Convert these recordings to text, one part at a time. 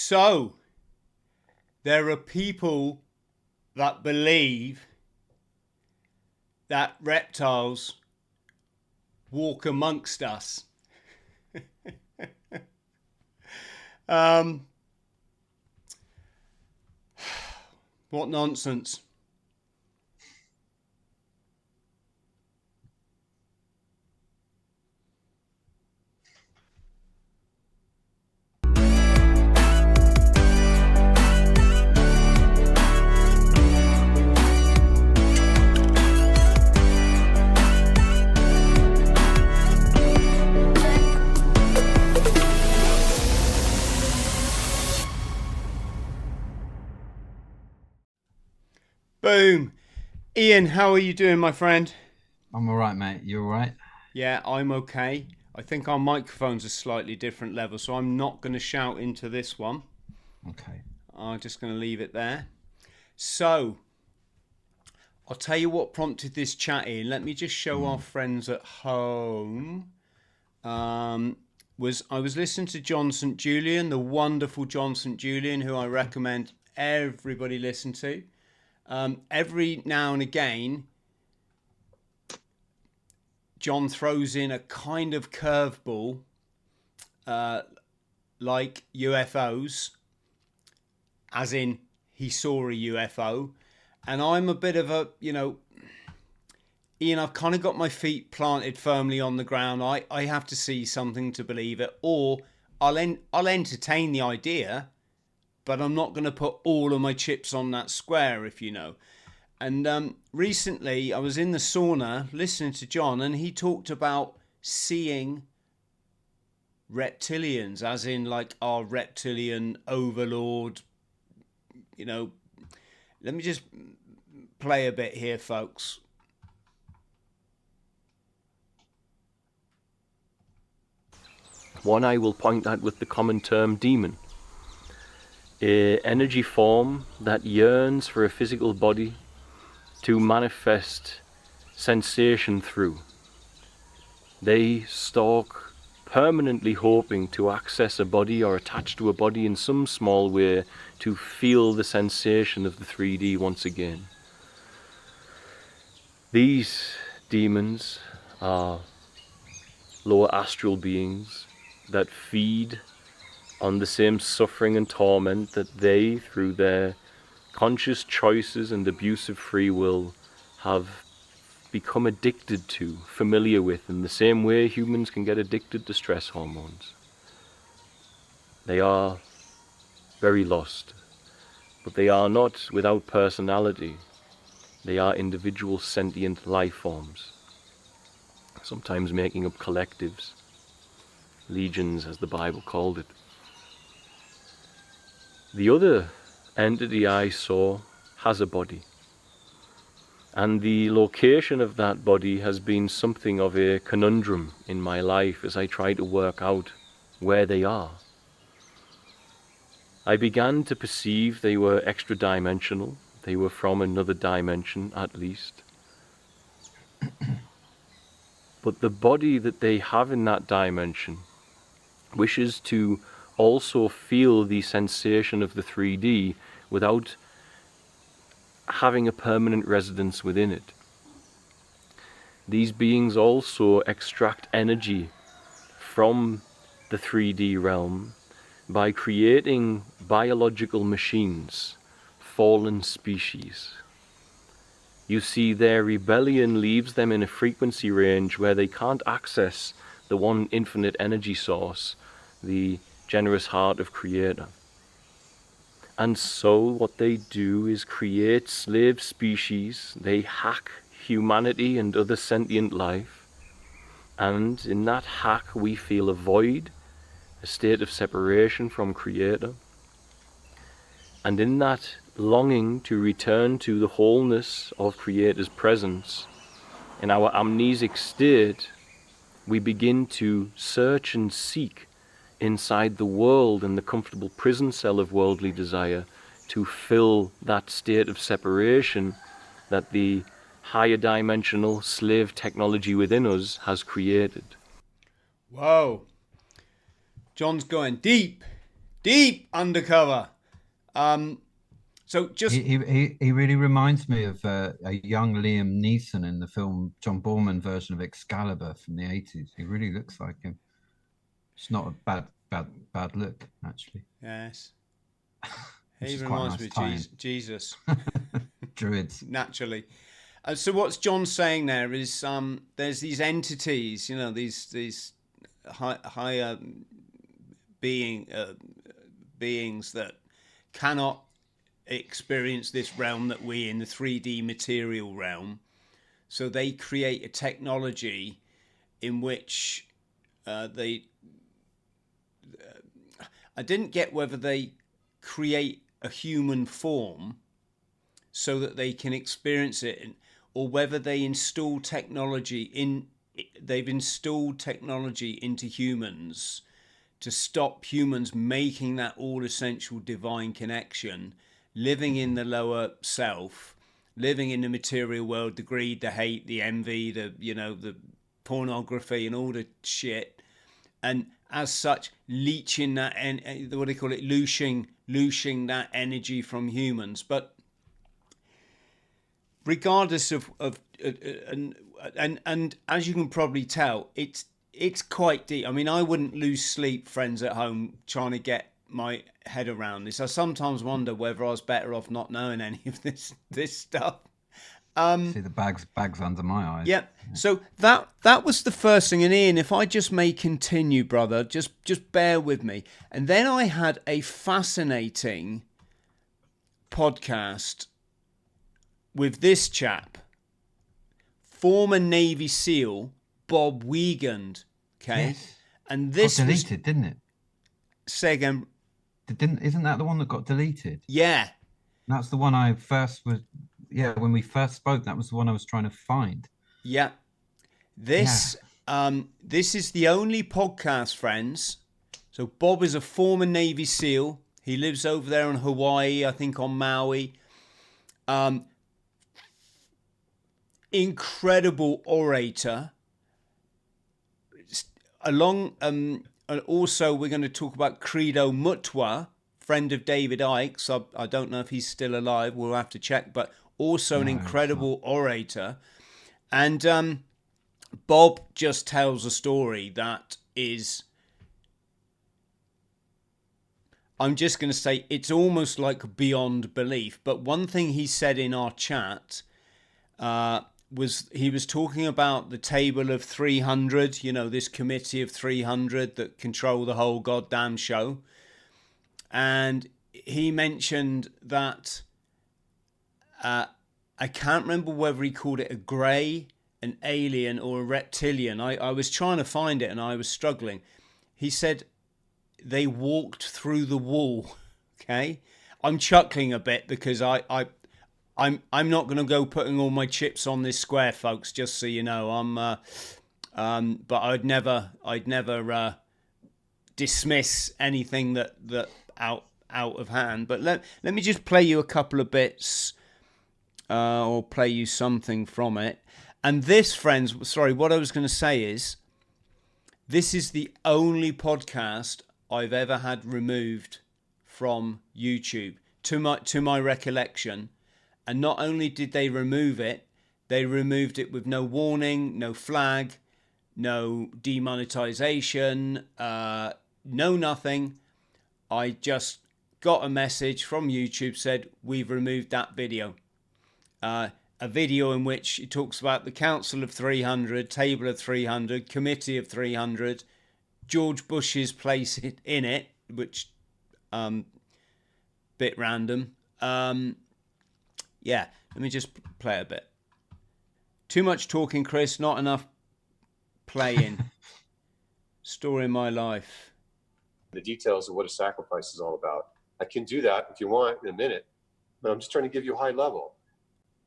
So, there are people that believe that reptiles walk amongst us. What nonsense. Boom. Ian, how are you doing, my friend? I'm all right, mate. You all right? Yeah, I'm okay. I think our microphone's a slightly different level, so I'm not going to shout into this one. Okay. I'm just going to leave it there. So, I'll tell you what prompted this chat in. Let me just show our friends at home. I was listening to John St. Julian, the wonderful John St. Julian, who I recommend everybody listen to. Every now and again, John throws in a kind of curveball, like UFOs, as in he saw a UFO. And I'm a bit of a, Ian, I've kind of got my feet planted firmly on the ground. I have to see something to believe it, or I'll entertain the idea, but I'm not going to put all of my chips on that square, if you know. And recently I was in the sauna listening to John, and he talked about seeing reptilians, as in like our reptilian overlord. Let me just play a bit here, folks. One I will point at with the common term demon. An energy form that yearns for a physical body to manifest sensation through. They stalk permanently hoping to access a body or attach to a body in some small way to feel the sensation of the 3D once again. These demons are lower astral beings that feed on the same suffering and torment that they, through their conscious choices and abuse of free will, have become addicted to, familiar with, in the same way humans can get addicted to stress hormones. They are very lost, but they are not without personality. They are individual sentient life forms, sometimes making up collectives, legions as the Bible called it. The other entity I saw has a body, and the location of that body has been something of a conundrum in my life as I try to work out where they are. I began to perceive they were extra-dimensional. They were from another dimension, at least. But the body that they have in that dimension wishes to also feel the sensation of the 3D without having a permanent residence within it. These beings also extract energy from the 3D realm by creating biological machines, fallen species. You see, their rebellion leaves them in a frequency range where they can't access the one infinite energy source, the generous heart of Creator. And so what they do is create slave species. They hack humanity and other sentient life, and in that hack we feel a void, a state of separation from Creator. And in that longing to return to the wholeness of Creator's presence, in our amnesic state, we begin to search and seek inside the world and the comfortable prison cell of worldly desire to fill that state of separation that the higher dimensional slave technology within us has created. Whoa. John's going deep. deep undercover. So just He really reminds me of a young Liam Neeson in the film John Borman version of Excalibur from the 80s. He really looks like him. It's not a bad look, actually. yes, Which he is quite a reminds nice me of tie-in. Jesus. Druids. Naturally. So what's John saying there is there's these entities, you know, these higher beings that cannot experience this realm that we in the 3D material realm. So they create a technology in which I didn't get whether they create a human form so that they can experience it, or whether they install technology they've installed technology into humans to stop humans making that all essential divine connection, living in the lower self, living in the material world, the greed, the hate, the envy, the pornography and all the shit, and as such leeching that what do they call it, looshing that energy from humans. But regardless of and as you can probably tell, it's quite deep. I mean, I wouldn't lose sleep, friends at home, trying to get my head around this. I sometimes wonder whether I was better off not knowing any of this stuff. See the bags under my eyes. Yeah. So that was the first thing. And Ian, if I just may continue, brother, just bear with me. And then I had a fascinating podcast with this chap, former Navy SEAL Bob Wiegand. Okay. Yes. And this got deleted, didn't it? Say again. Isn't that the one that got deleted? Yeah. That's the one I first was. Yeah, when we first spoke, that was the one I was trying to find. Yeah. This is the only podcast, friends. So Bob is a former Navy SEAL. He lives over there in Hawaii, I think on Maui. Incredible orator. And also we're going to talk about Credo Mutwa, friend of David Icke's. I don't know if he's still alive. We'll have to check. But also an incredible orator. And Bob just tells a story that is, I'm just going to say, it's almost like beyond belief. But one thing he said in our chat was he was talking about the table of 300, you know, this committee of 300 that control the whole goddamn show. And he mentioned that I can't remember whether he called it a grey, an alien, or a reptilian. I was trying to find it and I was struggling. He said they walked through the wall. Okay, I'm chuckling a bit because I'm not going to go putting all my chips on this square, folks. Just so you know, but I'd never dismiss anything that out of hand. But let me just play you a couple of bits, or play you something from it. And this, friends, sorry, what I was going to say is, this is the only podcast I've ever had removed from YouTube, to my recollection. And not only did they remove it with no warning, no flag, no demonetization, no nothing. I just got a message from YouTube said, we've removed that video. A video in which it talks about the Council of 300, Table of 300, Committee of 300, George Bush's place in it, which bit random. Yeah, let me just play a bit. Too much talking, Chris, not enough playing. Story of my life. The details of what a sacrifice is all about. I can do that if you want in a minute, but I'm just trying to give you a high level.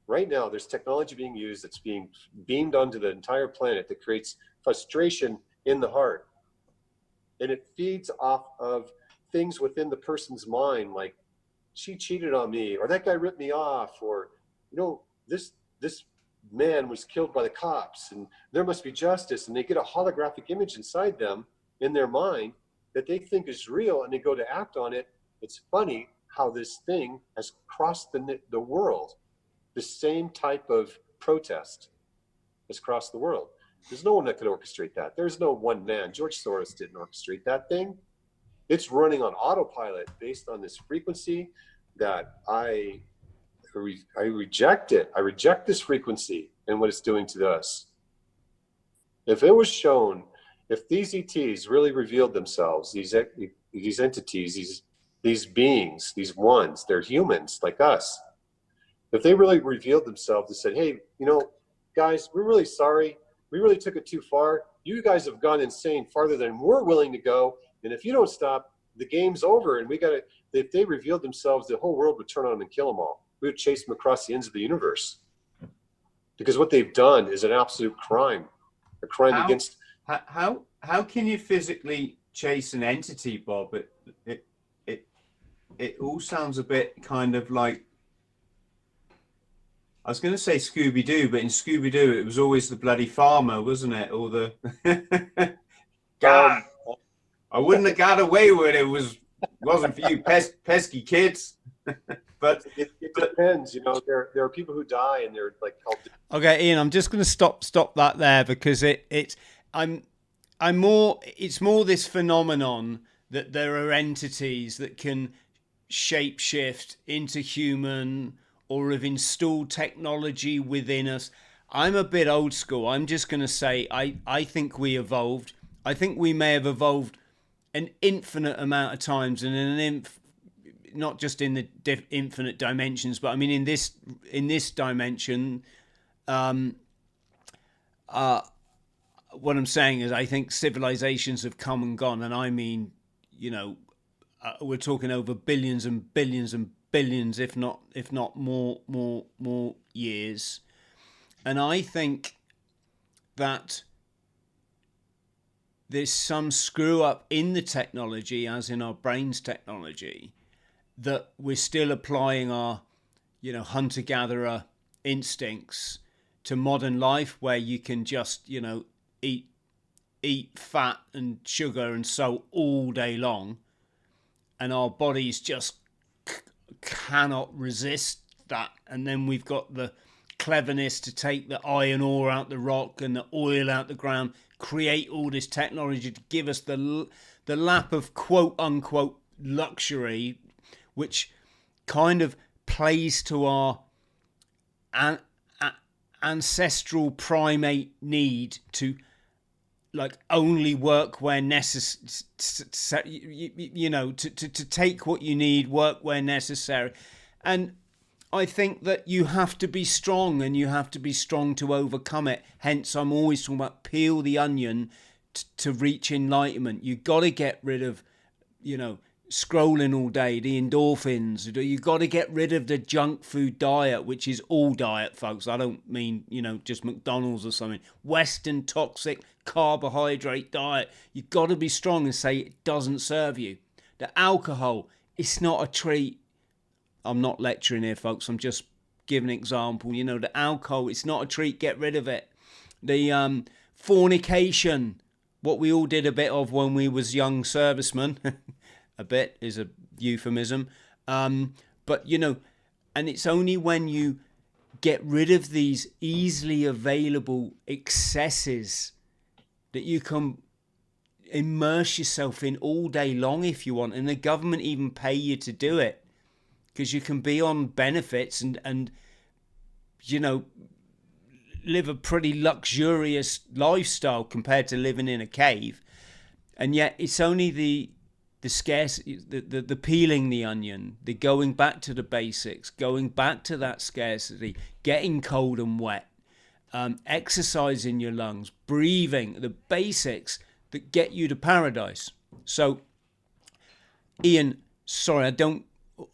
Right now, there's technology being used that's being beamed onto the entire planet that creates frustration in the heart. And it feeds off of things within the person's mind, like, she cheated on me, or that guy ripped me off, or, you know, this man was killed by the cops, and there must be justice. And they get a holographic image inside them, in their mind, that they think is real and they go to act on it. It's funny how this thing has crossed the world. The same type of protest has crossed the world. There's no one that could orchestrate that. There's no one man. George Soros didn't orchestrate that thing. It's running on autopilot based on this frequency that I reject it. I reject this frequency and what it's doing to us. If it was shown, if these ETs really revealed themselves, these entities, these beings, these ones, they're humans like us. If they really revealed themselves and said, hey, you know, guys, we're really sorry. We really took it too far. You guys have gone insane farther than we're willing to go. And if you don't stop, the game's over. And we got to, if they revealed themselves, the whole world would turn on them and kill them all. We would chase them across the ends of the universe. Because what they've done is an absolute crime. A crime against... How can you physically chase an entity, Bob? It all sounds a bit kind of like, I was going to say Scooby-Doo, but in Scooby-Doo it was always the bloody farmer, wasn't it? Or the God, I wouldn't have got away with it. Wasn't for you pesky kids. But it depends, you know. There are people who die and they're like called. Okay, Ian, I'm just going to stop that there because it's more this phenomenon that there are entities that can shapeshift into human or have installed technology within us. I'm a bit old school. I'm just going to say I think we evolved. I think we may have evolved an infinite amount of times, and in not just in the infinite dimensions, but I mean in this dimension. What I'm saying is, I think civilizations have come and gone, and I mean, you know, we're talking over billions and billions and billions, if not more years. And I think that there's some screw up in the technology, as in our brains technology, that we're still applying our, you know, hunter-gatherer instincts to modern life, where you can just, you know, eat fat and sugar and so all day long, and our bodies just cannot resist that. And then we've got the cleverness to take the iron ore out the rock and the oil out the ground, create all this technology to give us the lap of quote unquote luxury, which kind of plays to our ancestral primate need to like only work where necessary, you know, to take what you need, work where necessary. And I think that you have to be strong, and you have to be strong to overcome it. Hence, I'm always talking about peel the onion to reach enlightenment. You've got to get rid of, you know, scrolling all day, the endorphins. You've got to get rid of the junk food diet, which is all diet, folks. I don't mean, you know, just McDonald's or something. Western toxic carbohydrate diet. You've got to be strong and say it doesn't serve you. The alcohol, it's not a treat. I'm not lecturing here, folks. I'm just giving an example. You know, the alcohol, it's not a treat. Get rid of it. The fornication, what we all did a bit of when we was young servicemen. A bit is a euphemism. But, you know, and it's only when you get rid of these easily available excesses that you can immerse yourself in all day long if you want. And the government even pay you to do it, because you can be on benefits and you know, live a pretty luxurious lifestyle compared to living in a cave. And yet it's only the scarcity, the peeling the onion, the going back to the basics, going back to that scarcity, getting cold and wet, exercising your lungs, breathing, the basics that get you to paradise. So, Ian, sorry, I don't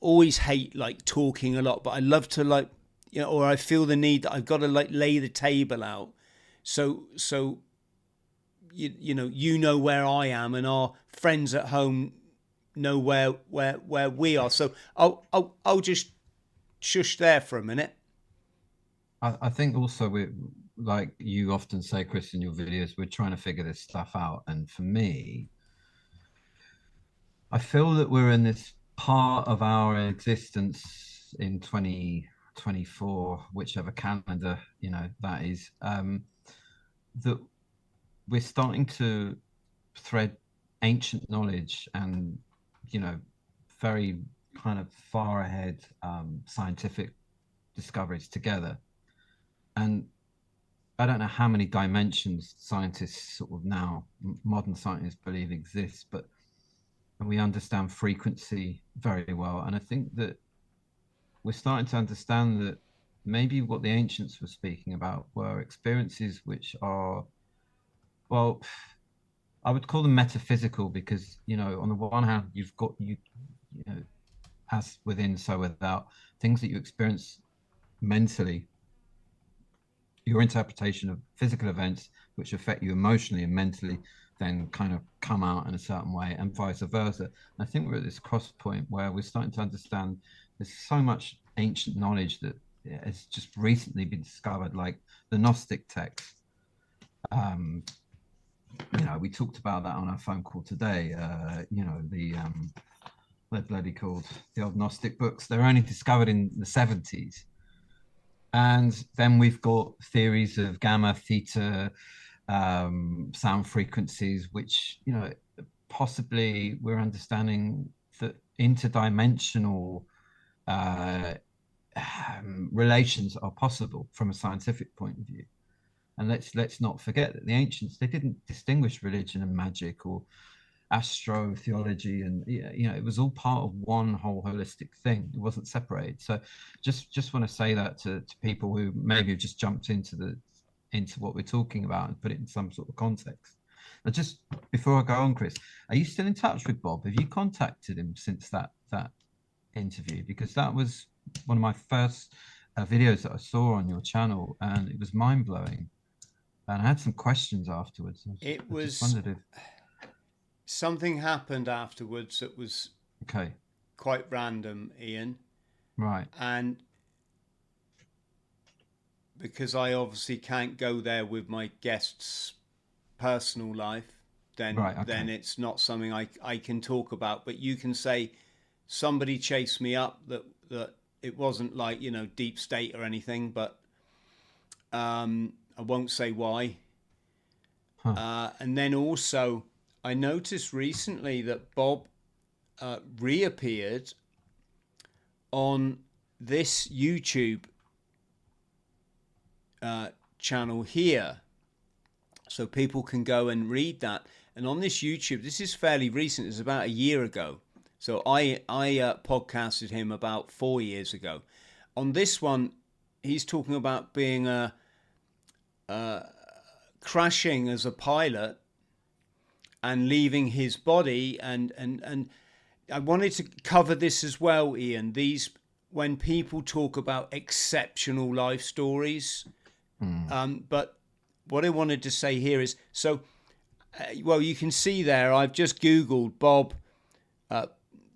always hate like talking a lot, but I love to, like, you know, or I feel the need that I've got to like lay the table out. So you know where I am, and our friends at home know where we are. So I'll just shush there for a minute. I think also we, like you often say, Chris, in your videos, we're trying to figure this stuff out. And for me, I feel that we're in this part of our existence in 2024, whichever calendar, you know, that is, that we're starting to thread ancient knowledge and, you know, very kind of far ahead scientific discoveries together. And I don't know how many dimensions scientists sort of now, modern scientists believe exist, but we understand frequency very well. And I think that we're starting to understand that maybe what the ancients were speaking about were experiences which are, well, I would call them metaphysical, because, you know, on the one hand, you've got, you know, as within, so without, things that you experience mentally, your interpretation of physical events which affect you emotionally and mentally then kind of come out in a certain way, and vice versa. I think we're at this cross point where we're starting to understand there's so much ancient knowledge that has just recently been discovered, like the Gnostic texts. You know, we talked about that on our phone call today. You know, the what bloody called, the old Gnostic books, they're only discovered in the 70s. And then we've got theories of gamma, theta, sound frequencies, which, you know, possibly we're understanding that interdimensional relations are possible from a scientific point of view. And let's not forget that the ancients, they didn't distinguish religion and magic or astrotheology, and, you know, it was all part of one whole holistic thing. It wasn't separated. So just want to say that to people who maybe have just jumped into what we're talking about and put it in some sort of context. Now, just before I go on, Chris, are you still in touch with Bob? Have you contacted him since that interview? Because that was one of my first videos that I saw on your channel, and it was mind-blowing. And I had some questions afterwards. I just wondered if something happened afterwards that was quite random, Ian. Right. And because I obviously can't go there with my guest's personal life, then then it's not something I can talk about. But you can say somebody chased me up, that it wasn't like, you know, deep state or anything, but I won't say why. And then also, I noticed recently that Bob reappeared on this YouTube channel here, so people can go and read that. And on this YouTube, this is fairly recent, it's about a year ago, so I podcasted him about 4 years ago. On this one, he's talking about being crashing as a pilot and leaving his body, and I wanted to cover this as well, Ian. These, when people talk about exceptional life stories, but what I wanted to say here is, so well, you can see there, I've just Googled Bob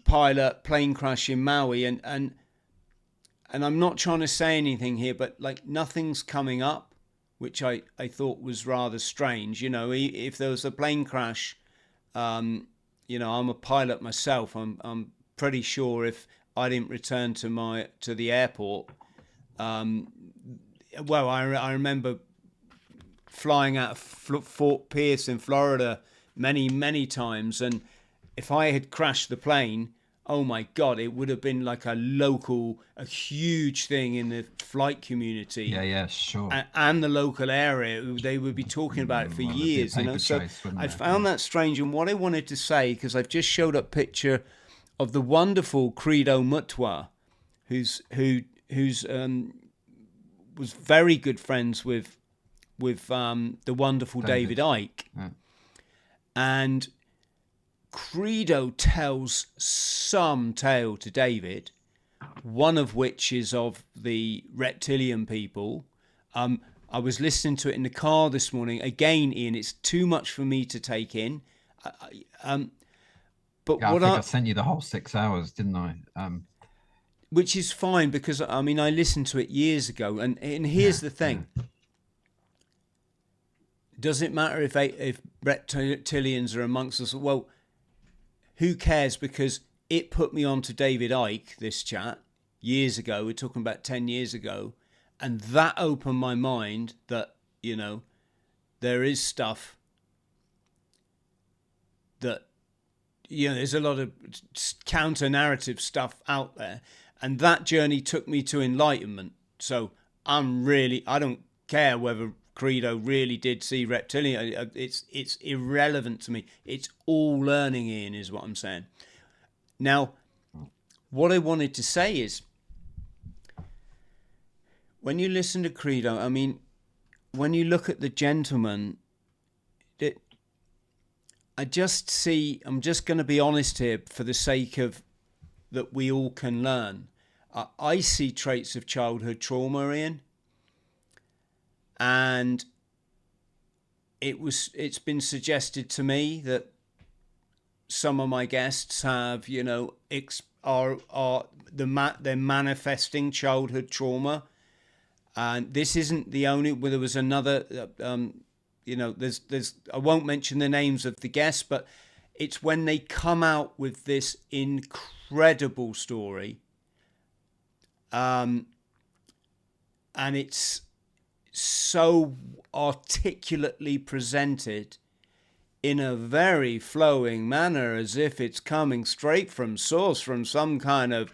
pilot plane crash in Maui, and I'm not trying to say anything here, but like nothing's coming up, which I thought was rather strange. You know, if there was a plane crash, you know, I'm a pilot myself. I'm pretty sure if I didn't return to the airport, well, I remember flying out of Fort Pierce in Florida many times, and if I had crashed the plane, oh my God, it would have been like a huge thing in the flight community. Yeah, sure. And the local area. They would be talking about it for years, you know. So I found that strange. And what I wanted to say, because I've just showed up picture of the wonderful Credo Mutwa, who's was very good friends with the wonderful David Icke. Yeah. And Credo tells some tale to David, one of which is of the reptilian people. I was listening to it in the car this morning. Again, Ian, it's too much for me to take in. But yeah, I sent you the whole 6 hours, didn't I? Which is fine, because I mean, I listened to it years ago, and here's the thing. Does it matter if reptilians are amongst us? Well, who cares? Because it put me on to David Icke, this chat, years ago. We're talking about 10 years ago. And that opened my mind that, you know, there is stuff that, you know, there's a lot of counter-narrative stuff out there. And that journey took me to enlightenment. So I don't care whether Credo really did see reptilian. It's irrelevant to me. It's all learning, Ian, is what I'm saying. Now, what I wanted to say is, when you listen to Credo, I mean, when you look at the gentleman, I'm just going to be honest here for the sake of that we all can learn. I see traits of childhood trauma, Ian. And it's been suggested to me that some of my guests have, you know, they're manifesting childhood trauma. And this isn't the only, well, there was another, you know, there's, I won't mention the names of the guests, but it's when they come out with this incredible story. And it's so articulately presented in a very flowing manner, as if it's coming straight from source, from some kind of,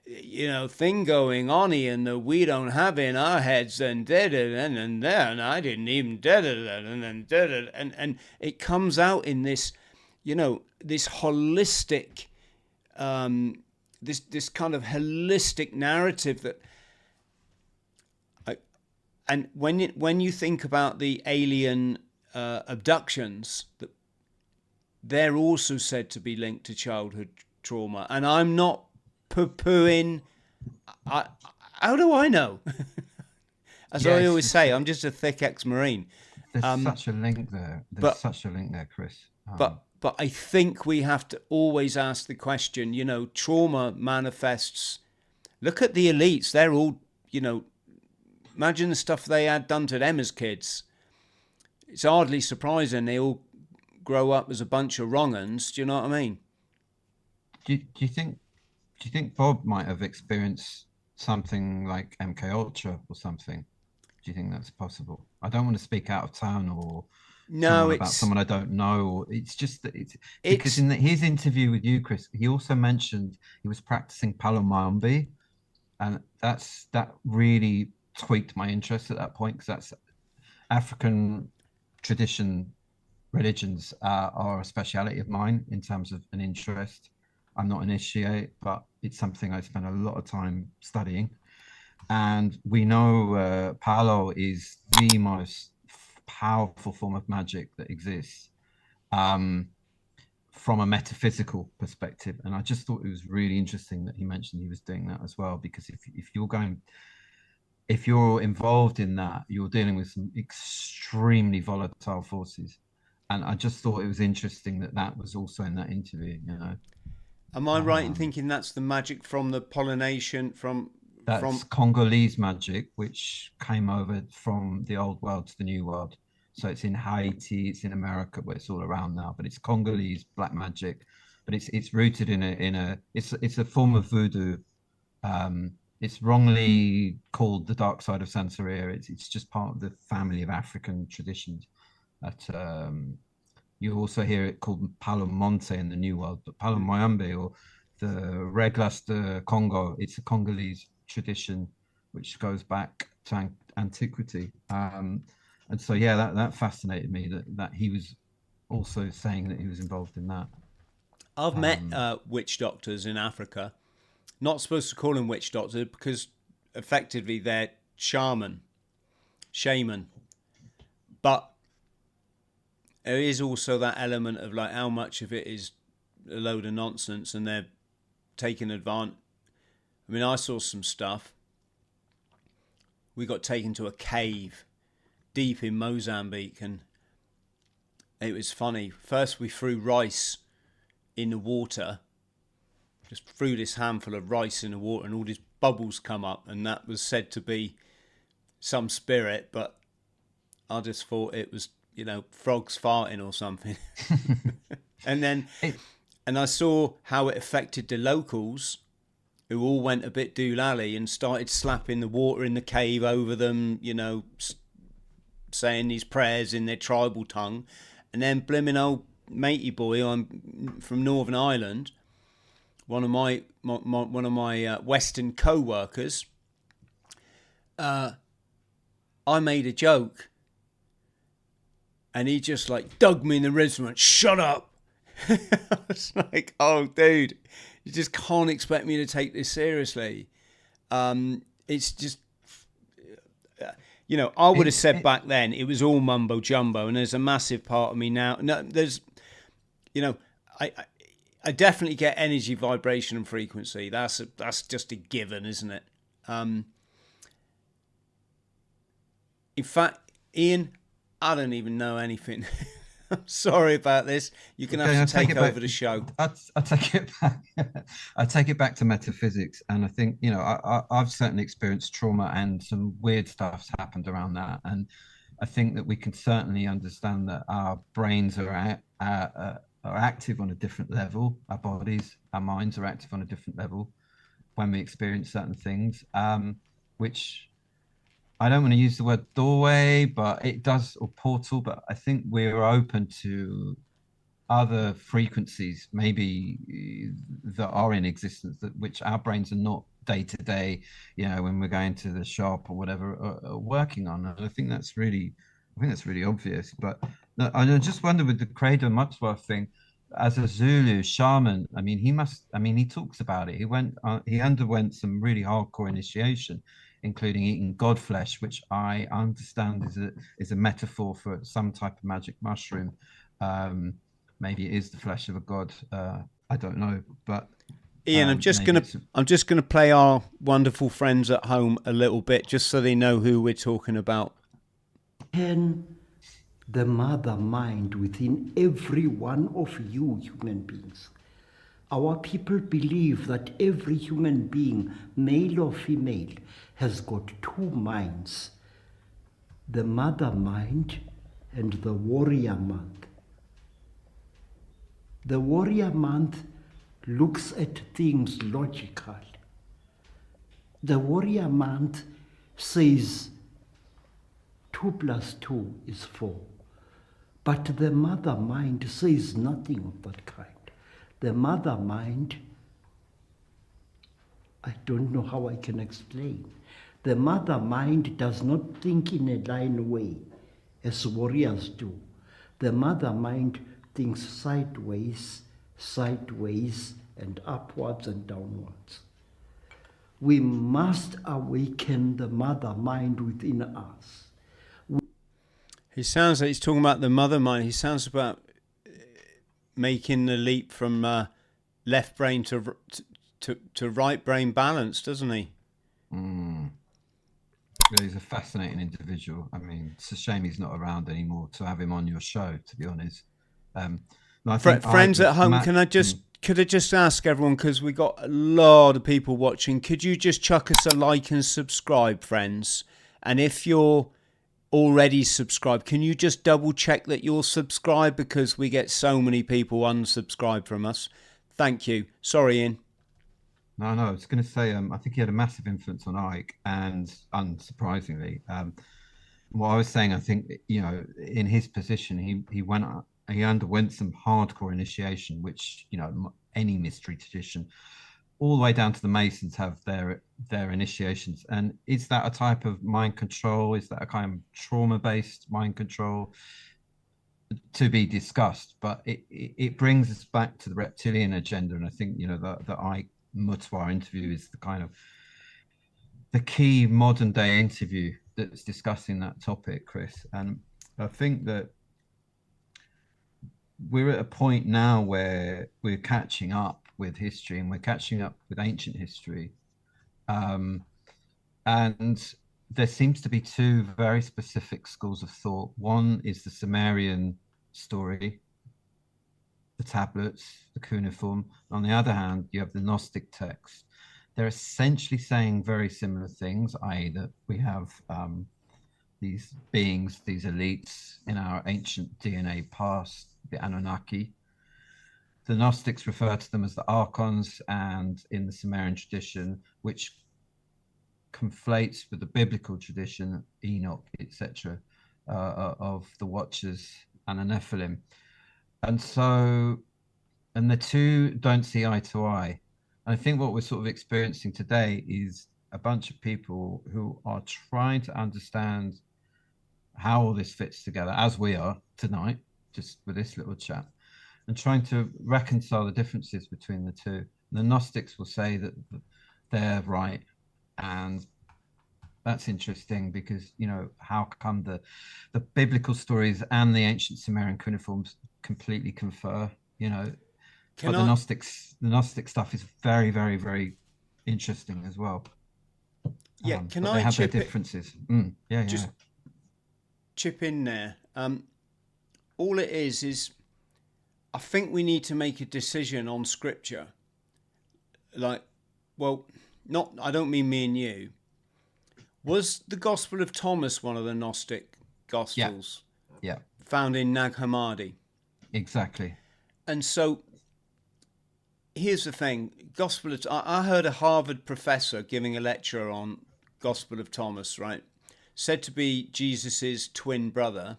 you know, thing going on here, and that we don't have in our heads, and and I didn't even and it comes out in this, you know, this holistic, this kind of holistic narrative that. And when you think about the alien abductions, that they're also said to be linked to childhood trauma. And I'm not poo-pooing. How do I know? As I always say, I'm just a thick ex-Marine. There's such a link there. There's such a link there, Chris. But I think we have to always ask the question, you know, trauma manifests. Look at the elites. They're all, you know, imagine the stuff they had done to them as kids. It's hardly surprising they all grow up as a bunch of wrong-uns. Do you know what I mean? Do you think Bob might have experienced something like MK Ultra or something? Do you think that's possible? I don't want to speak out of turn or about someone I don't know. It's just that it's because in his interview with you, Chris, he also mentioned he was practicing Palo Mayombe, and that really tweaked my interest at that point, because that's African tradition religions are a speciality of mine in terms of an interest. I'm not an initiate, but it's something I spend a lot of time studying. And we know Palo is the most powerful form of magic that exists from a metaphysical perspective. And I just thought it was really interesting that he mentioned he was doing that as well, because if you're involved in that, you're dealing with some extremely volatile forces. And I just thought it was interesting that was also in that interview, you know. Am I right in thinking that's the magic from the pollination That's Congolese magic, which came over from the old world to the new world. So it's in Haiti, it's in America, but it's all around now. But it's Congolese black magic, but it's rooted in it's a form of voodoo. It's wrongly called the dark side of Santeria. It's just part of the family of African traditions. That you also hear it called Palo Monte in the New World, but Palo Mayombe or the Reglas de Congo, it's a Congolese tradition which goes back to antiquity. And so, yeah, that fascinated me that he was also saying that he was involved in that. I've met witch doctors in Africa. Not supposed to call them witch doctor because effectively they're shaman. But there is also that element of like how much of it is a load of nonsense and they're taking advantage. I mean, I saw some stuff. We got taken to a cave deep in Mozambique and it was funny. First we threw rice in the water. Just threw this handful of rice in the water and all these bubbles come up, and that was said to be some spirit, but I just thought it was, you know, frogs farting or something. And then and I saw how it affected the locals, who all went a bit doolally and started slapping the water in the cave over them, you know, saying these prayers in their tribal tongue. And then blimmin' old matey boy, I'm from Northern Ireland, one of my Western co-workers, I made a joke, and he just like dug me in the ribs and went, "Shut up." I was like, oh dude, you just can't expect me to take this seriously. It's just, you know, I would have said back then it was all mumbo jumbo, and there's a massive part of me now. No, there's, you know, I definitely get energy, vibration, and frequency. That's just a given, isn't it? In fact, Ian, I don't even know anything. I'm sorry about this. You're going to have to take over the show. I take it back. I take it back to metaphysics, and I think, you know, I've certainly experienced trauma, and some weird stuff's happened around that. And I think that we can certainly understand that our brains are active on a different level. Our bodies, our minds are active on a different level when we experience certain things, which I don't want to use the word doorway, but it does, or portal, but I think we're open to other frequencies, maybe that are in existence, that which our brains are not day to day, you know, when we're going to the shop or whatever, are working on. And I think that's really obvious. But I just wonder with the Crater Muxworth thing, as a Zulu shaman, I mean, he talks about it. He underwent some really hardcore initiation, including eating god flesh, which I understand is a metaphor for some type of magic mushroom. Maybe it is the flesh of a god. I don't know, but Ian, I'm just gonna play our wonderful friends at home a little bit, just so they know who we're talking about. Can the mother mind within every one of you human beings? Our people believe that every human being, male or female, has got two minds, the mother mind and the warrior mind. The warrior mind looks at things logical. The warrior mind says 2 + 2 is 4. But the mother mind says nothing of that kind. The mother mind, I don't know how I can explain. The mother mind does not think in a line way as warriors do. The mother mind thinks sideways, and upwards and downwards. We must awaken the mother mind within us. He sounds like he's talking about the mother mind. He sounds about making the leap from left brain to right brain balance, doesn't he? He's a fascinating individual. I mean, it's a shame he's not around anymore to have him on your show, to be honest. Friends at home, could I just ask everyone, because we got a lot of people watching, could you just chuck us a like and subscribe, friends? And if you're already subscribed, can you just double check that you're subscribed, because we get so many people unsubscribe from us. Thank you. Sorry, Ian. No, I was going to say, I think he had a massive influence on Ike, and unsurprisingly, what I was saying, I think, you know, in his position, he underwent some hardcore initiation, which, you know, any mystery tradition, all the way down to the Masons, have their initiations. And is that a type of mind control? Is that a kind of trauma-based mind control? To be discussed, but it brings us back to the reptilian agenda. And I think, you know, the Ike Mutwa interview is the kind of the key modern day interview that's discussing that topic, Chris. And I think that we're at a point now where we're catching up with history, and we're catching up with ancient history. And there seems to be two very specific schools of thought. One is the Sumerian story, the tablets, the cuneiform. On the other hand, you have the Gnostic texts. They're essentially saying very similar things, i.e. that we have these beings, these elites in our ancient DNA past, the Anunnaki, the Gnostics refer to them as the archons, and in the Sumerian tradition, which conflates with the biblical tradition, Enoch, etc., of the Watchers and the Nephilim. And so, and the two don't see eye to eye. And I think what we're sort of experiencing today is a bunch of people who are trying to understand how all this fits together, as we are tonight, just with this little chat, and trying to reconcile the differences between the two. The Gnostics will say that they're right, and that's interesting because, you know, how come the biblical stories and the ancient Sumerian cuneiforms completely confer, you know? But the Gnostic stuff is very, very, very interesting as well. Yeah, can but I they have their chip differences. Just chip in there. All it is I think we need to make a decision on scripture. Like, well, not, I don't mean me and you. Was the Gospel of Thomas one of the Gnostic Gospels? Yeah. Found in Nag Hammadi. Exactly. And so, here's the thing. I heard a Harvard professor giving a lecture on Gospel of Thomas, right? Said to be Jesus's twin brother.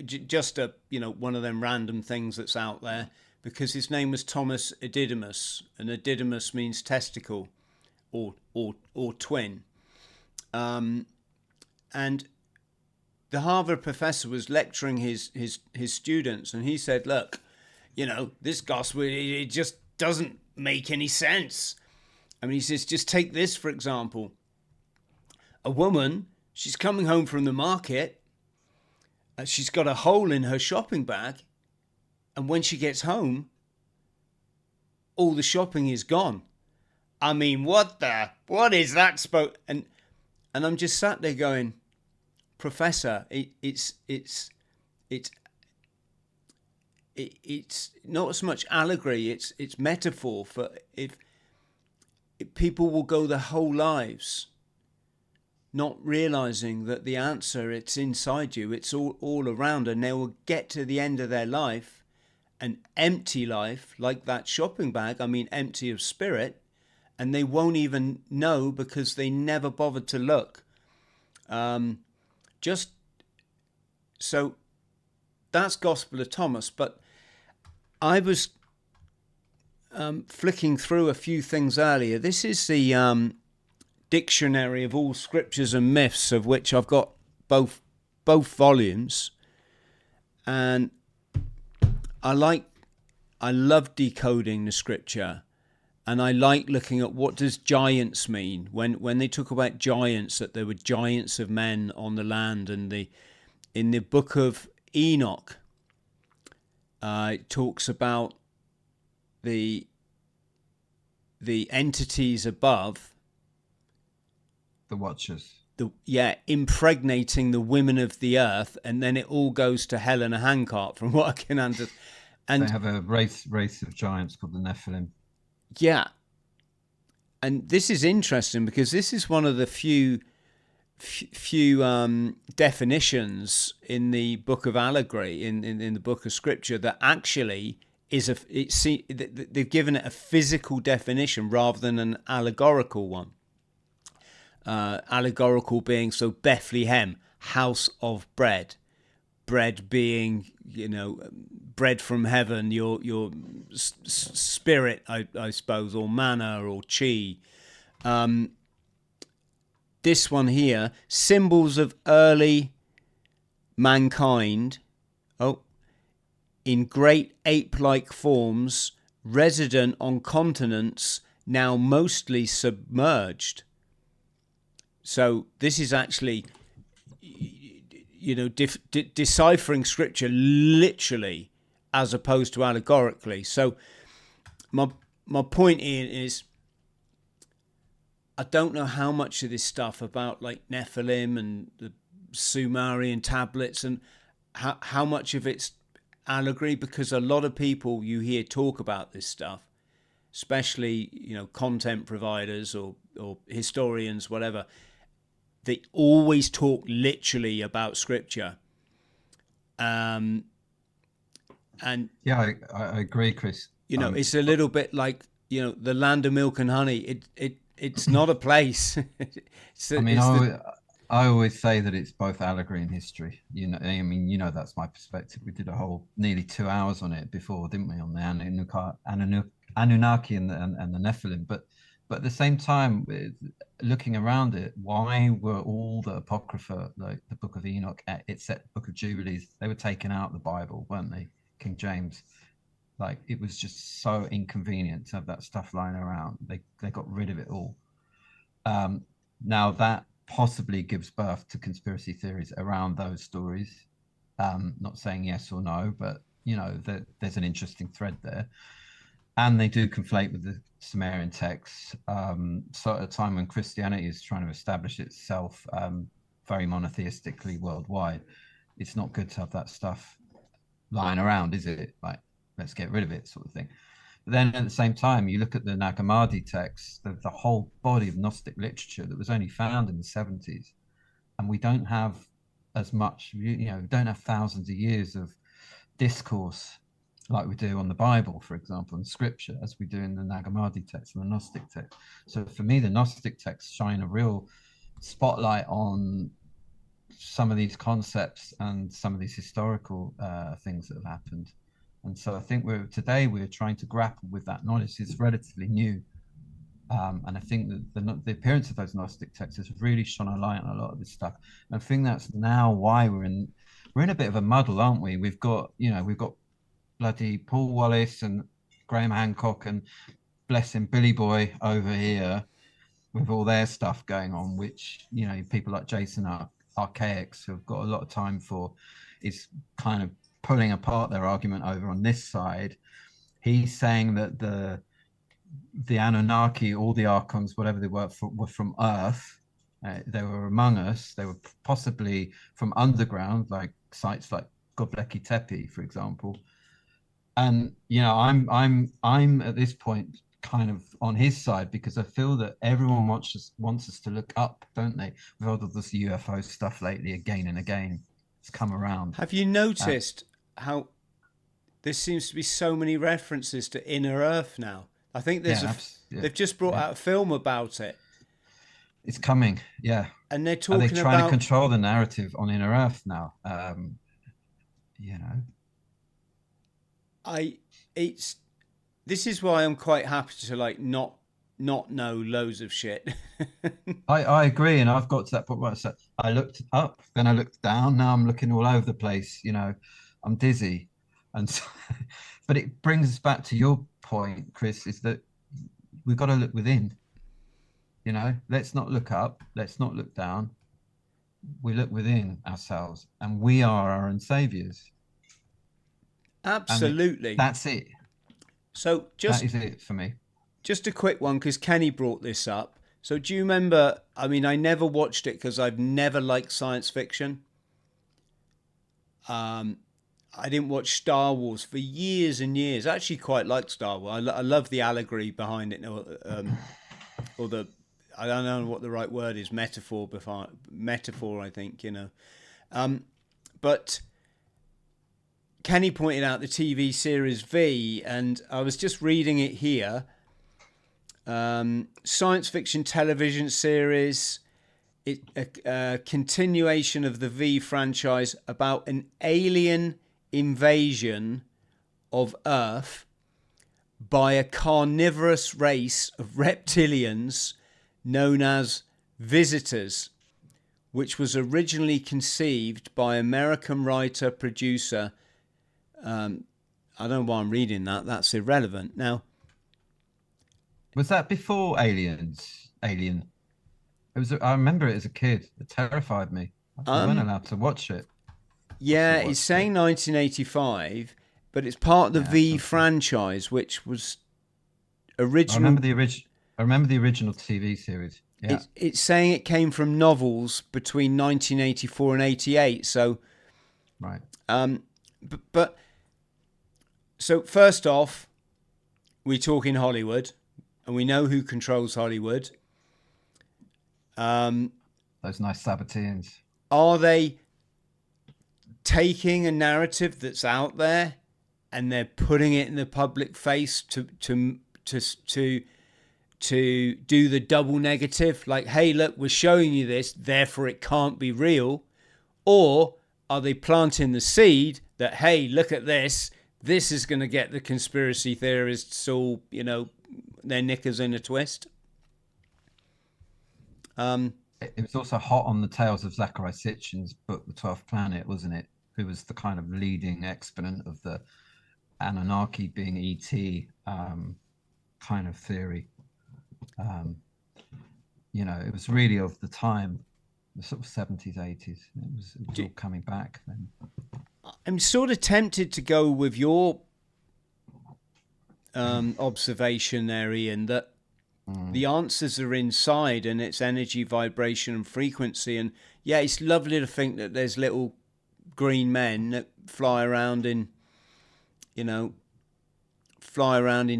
Just one of them random things that's out there, because his name was Thomas Didymus, and Didymus means testicle or twin. And the Harvard professor was lecturing his students, and he said, look, this gospel, it just doesn't make any sense. I mean, he says, just take this, for example. A woman, she's coming home from the market, she's got a hole in her shopping bag, and when she gets home, all the shopping is gone. I mean, what is that supposed? And I'm just sat there going, Professor, it's not as much allegory, it's metaphor for if people will go their whole lives not realizing that the answer, it's inside you, it's all around, and they will get to the end of their life, an empty life, like that shopping bag, I mean empty of spirit, and they won't even know because they never bothered to look. Just so that's Gospel of Thomas, but I was flicking through a few things earlier. This is the Dictionary of All Scriptures and Myths, of which I've got both volumes, and I love decoding the scripture, and I like looking at what does giants mean when they talk about giants, that there were giants of men on the land, and in the book of Enoch, it talks about the entities above. The Watchers. Impregnating the women of the earth, and then it all goes to hell in a handcart, from what I can understand. And they have a race of giants called the Nephilim. Yeah. And this is interesting because this is one of the few definitions in the book of allegory, in the book of scripture, that actually they've given it a physical definition rather than an allegorical one. Allegorical being, so Bethlehem, house of bread, bread being, bread from heaven, your spirit, I suppose, or manna or chi. This one here, symbols of early mankind, in great ape-like forms, resident on continents now mostly submerged. So this is actually, deciphering scripture literally as opposed to allegorically. So my point here is, I don't know how much of this stuff about like Nephilim and the Sumerian tablets and how much of it's allegory, because a lot of people you hear talk about this stuff, especially, content providers or historians, whatever, they always talk literally about scripture. And And Yeah, I agree, Chris. you know, it's a little bit like, you know, the land of milk and honey. It's not a place. I mean, I always say that it's both allegory and history. You know, I mean, you know, that's my perspective. We did a whole nearly 2 hours on it before, didn't we, on the Anunnaki and the Nephilim. But at the same time, looking around it, why were all the Apocrypha, like the Book of Enoch, except the Book of Jubilees, they were taken out of the Bible, weren't they? King James. Like, it was just so inconvenient to have that stuff lying around. They got rid of it all. Now that possibly gives birth to conspiracy theories around those stories. Not saying yes or no, but you know, there's an interesting thread there. And they do conflate with the Sumerian texts. So at a time when Christianity is trying to establish itself very monotheistically worldwide, it's not good to have that stuff lying around, is it? Like, let's get rid of it, sort of thing. But then at the same time, you look at the Nag Hammadi texts, the whole body of Gnostic literature that was only found in the 70s. And we don't have as much, you know, we don't have thousands of years of discourse like we do on the Bible, for example, and scripture, as we do in the Nag Hammadi text and the Gnostic text. So for me, the Gnostic texts shine a real spotlight on some of these concepts and some of these historical things that have happened. And so I think today we're trying to grapple with that knowledge. It's relatively new. And I think that the appearance of those Gnostic texts has really shone a light on a lot of this stuff. And I think that's now why we're in a bit of a muddle, aren't we? We've got bloody Paul Wallace and Graham Hancock and, bless him, Billy Boy over here with all their stuff going on, which, you know, people like Jason Archaics, who have got a lot of time for, is kind of pulling apart their argument over on this side. He's saying that the Anunnaki, all the Archons, whatever they were from Earth. They were among us. They were possibly from underground, like sites like Göbekli Tepe, for example. And you know, I'm at this point kind of on his side, because I feel that everyone wants us to look up, don't they? With all of this UFO stuff lately, again and again, it's come around. Have you noticed how there seems to be so many references to Inner Earth now? I think they've just brought out a film about it. It's coming, yeah. And they're talking about... Are they trying to control the narrative on Inner Earth now? You know. This is why I'm quite happy to like not know loads of shit. I agree, and I've got to that point where I looked up, then I looked down. Now I'm looking all over the place. You know, I'm dizzy, and so, but it brings us back to your point, Chris, is that we've got to look within. You know, let's not look up, let's not look down. We look within ourselves, and we are our own saviors. Absolutely. That's it. So that is it for me. Just a quick one, because Kenny brought this up. So do you remember, I mean, I never watched it because I've never liked science fiction. I didn't watch Star Wars for years and years. I actually quite liked Star Wars. I love the allegory behind it, or the, I don't know what the right word is, metaphor, I think, you know. But Kenny pointed out the TV series V, and I was just reading it here. Science fiction television series, a continuation of the V franchise about an alien invasion of Earth by a carnivorous race of reptilians known as visitors, which was originally conceived by American writer producer. I don't know why I'm reading that. That's irrelevant. Now, was that before Alien? It was. I remember it as a kid. It terrified me. I wasn't allowed to watch it. Yeah, it's saying 1985, but it's part of the V franchise, which was original. I remember the original TV series. Yeah. It's saying it came from novels between 1984 and 88. So, right. But so first off, we talk in Hollywood, and we know who controls Hollywood. Those nice Sabbateans. Are they taking a narrative that's out there and they're putting it in the public face to do the double negative, like, hey, look, we're showing you this, therefore it can't be real? Or are they planting the seed that, hey, look at this, this is going to get the conspiracy theorists all, you know, their knickers in a twist? It was also hot on the tails of Zachary Sitchin's book, The 12th Planet, wasn't it? Who was the kind of leading exponent of the Anunnaki being ET kind of theory. You know, it was really of the time, the sort of 70s, 80s. It was all coming back then. I'm sort of tempted to go with your observation there, Ian, that the answers are inside, and it's energy, vibration, and frequency. And yeah, it's lovely to think that there's little green men that fly around in, you know,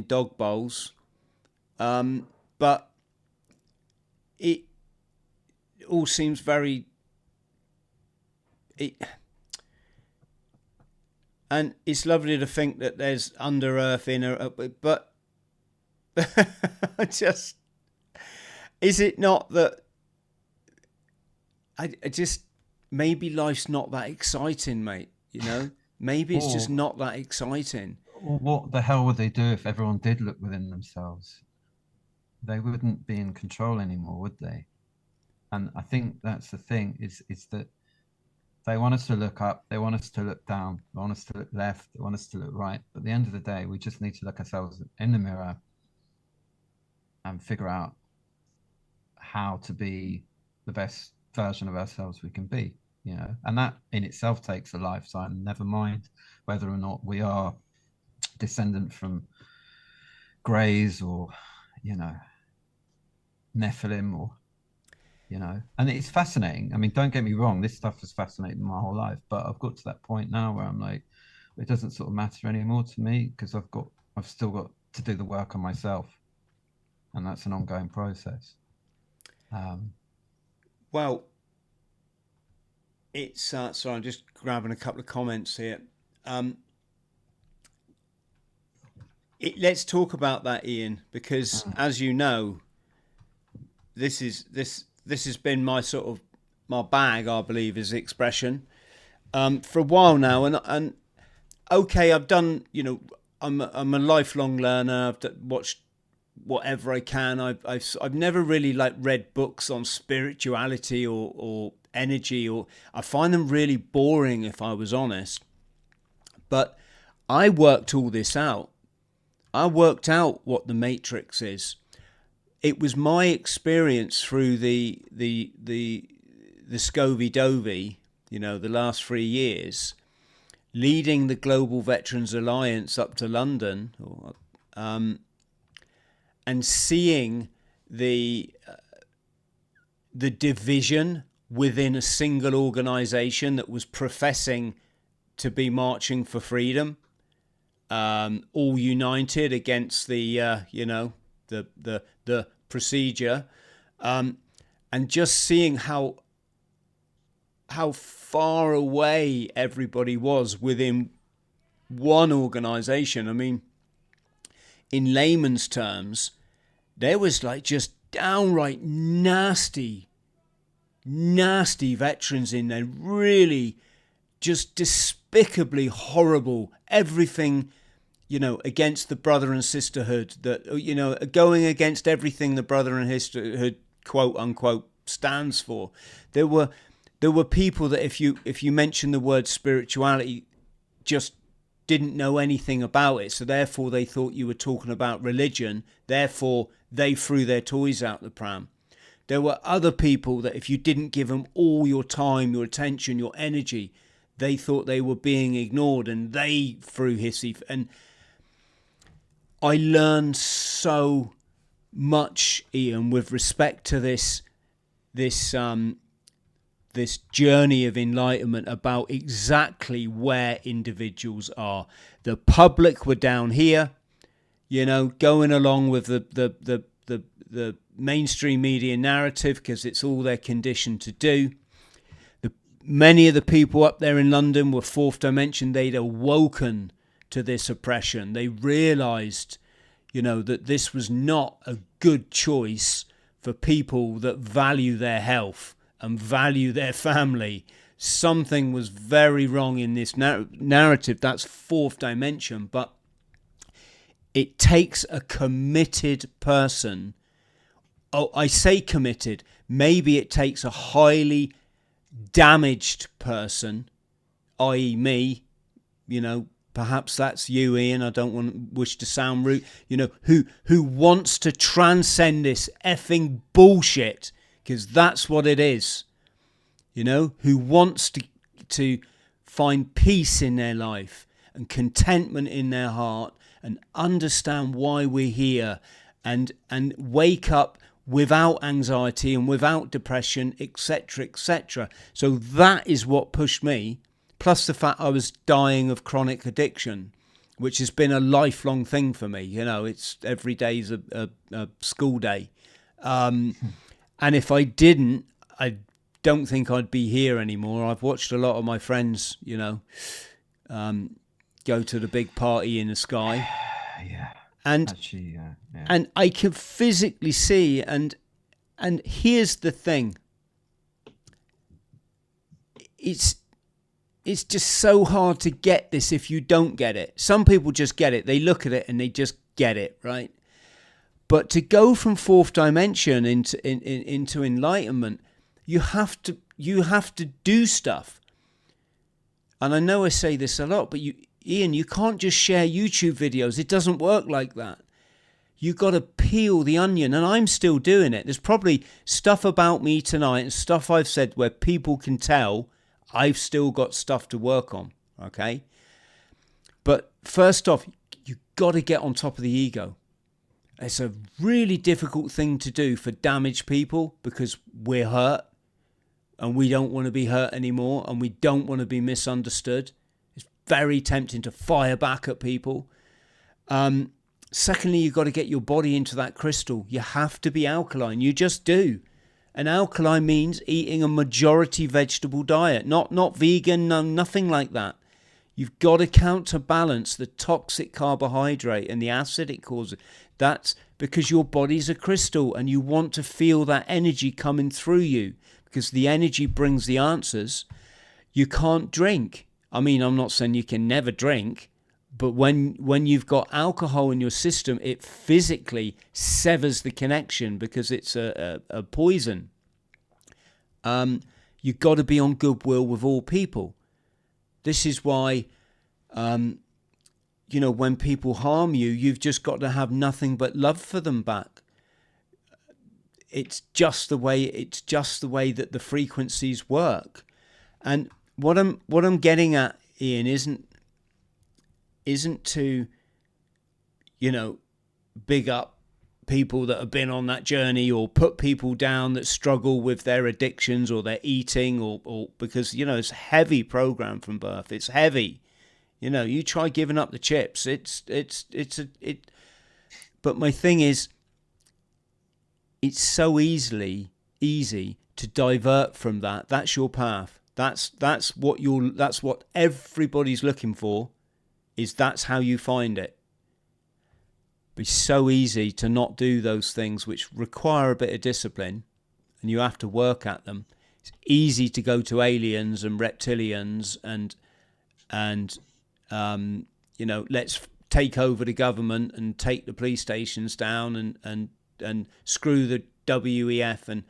dog bowls. But it all seems very, and it's lovely to think that there's under earth, inner, but just, is it not that I just, maybe life's not that exciting, mate, you know? Maybe it's just not that exciting. Well, what the hell would they do if everyone did look within themselves? They wouldn't be in control anymore, would they? And I think that's the thing, is that they want us to look up, they want us to look down, they want us to look left, they want us to look right. But at the end of the day, we just need to look ourselves in the mirror and figure out how to be the best version of ourselves we can be, you know? And that in itself takes a lifetime, never mind whether or not we are descendant from Greys or, you know, Nephilim, or, you know. And it's fascinating. I mean, don't get me wrong, this stuff has fascinated me my whole life, but I've got to that point now where I'm like, it doesn't sort of matter anymore to me, because I've still got to do the work on myself, and that's an ongoing process. Well, it's sorry, I'm just grabbing a couple of comments here. Let's talk about that, Ian, because as you know, this has been my sort of my bag, I believe, is expression for a while now, and okay, I've done, you know, I'm a lifelong learner. I've watched whatever I can. I've never really like read books on spirituality or energy, or I find them really boring, if I was honest. But I worked all this out. I worked out what the matrix is. It was my experience through the Scovy-Dovey, you know, the last 3 years, leading the Global Veterans Alliance up to London, and seeing the division within a single organization that was professing to be marching for freedom, all united against the the procedure, and just seeing how far away everybody was within one organization. I mean, in layman's terms, there was like just downright nasty veterans in there, really just despicably horrible, everything, you know, against the brother and sisterhood, that, you know, going against everything the brother and sisterhood, quote unquote, stands for. There were people that if you mention the word spirituality, just didn't know anything about it, so therefore they thought you were talking about religion, therefore they threw their toys out the pram. There were other people that if you didn't give them all your time, your attention, your energy, they thought they were being ignored, and they threw hissy. And I learned so much, Ian, with respect to this journey of enlightenment, about exactly where individuals are. The public were down here, you know, going along with the mainstream media narrative, because it's all they're conditioned to do. Many of the people up there in London were fourth dimension. They'd awoken to this oppression. They realized, you know, that this was not a good choice for people that value their health and value their family. Something was very wrong in this narrative. That's fourth dimension. But it takes a committed person. Oh, I say committed. Maybe it takes a highly damaged person, i.e. me, you know, perhaps that's you, Ian. I don't wish to sound rude, you know, who wants to transcend this effing bullshit, because that's what it is, you know, who wants to find peace in their life and contentment in their heart and understand why we're here and wake up without anxiety and without depression, etc., etc. So that is what pushed me, plus the fact I was dying of chronic addiction, which has been a lifelong thing for me. You know, it's every day's a school day. And if I didn't, I don't think I'd be here anymore. I've watched a lot of my friends, you know, go to the big party in the sky. Yeah. And actually, yeah. And I can physically see, and here's the thing. It's just so hard to get this if you don't get it. Some people just get it. They look at it and they just get it, right? But to go from fourth dimension into enlightenment, you have to do stuff. And I know I say this a lot, but Ian, you can't just share YouTube videos. It doesn't work like that. You've got to peel the onion, and I'm still doing it. There's probably stuff about me tonight and stuff I've said where people can tell I've still got stuff to work on, okay? But first off, you've got to get on top of the ego. It's a really difficult thing to do for damaged people because we're hurt and we don't want to be hurt anymore and we don't want to be misunderstood. It's very tempting to fire back at people. Secondly, you've got to get your body into that crystal. You have to be alkaline. You just do. And alkaline means eating a majority vegetable diet, not vegan, no, nothing like that. You've got to counterbalance the toxic carbohydrate and the acid it causes. That's because your body's a crystal and you want to feel that energy coming through you because the energy brings the answers. You can't drink. I mean, I'm not saying you can never drink, but when you've got alcohol in your system, it physically severs the connection because it's a poison. You've got to be on goodwill with all people. This is why, you know, when people harm you, you've just got to have nothing but love for them back. It's just the way that the frequencies work. And what I'm getting at, Ian, isn't to, you know, big up people that have been on that journey or put people down that struggle with their addictions or their eating or because, you know, it's a heavy program from birth. It's heavy. You know, you try giving up the chips. But my thing is, it's so easy to divert from that. That's your path. That's what everybody's looking for. That's how you find it. It's so easy to not do those things which require a bit of discipline and you have to work at them. It's easy to go to aliens and reptilians and you know, let's take over the government and take the police stations down and screw the WEF and,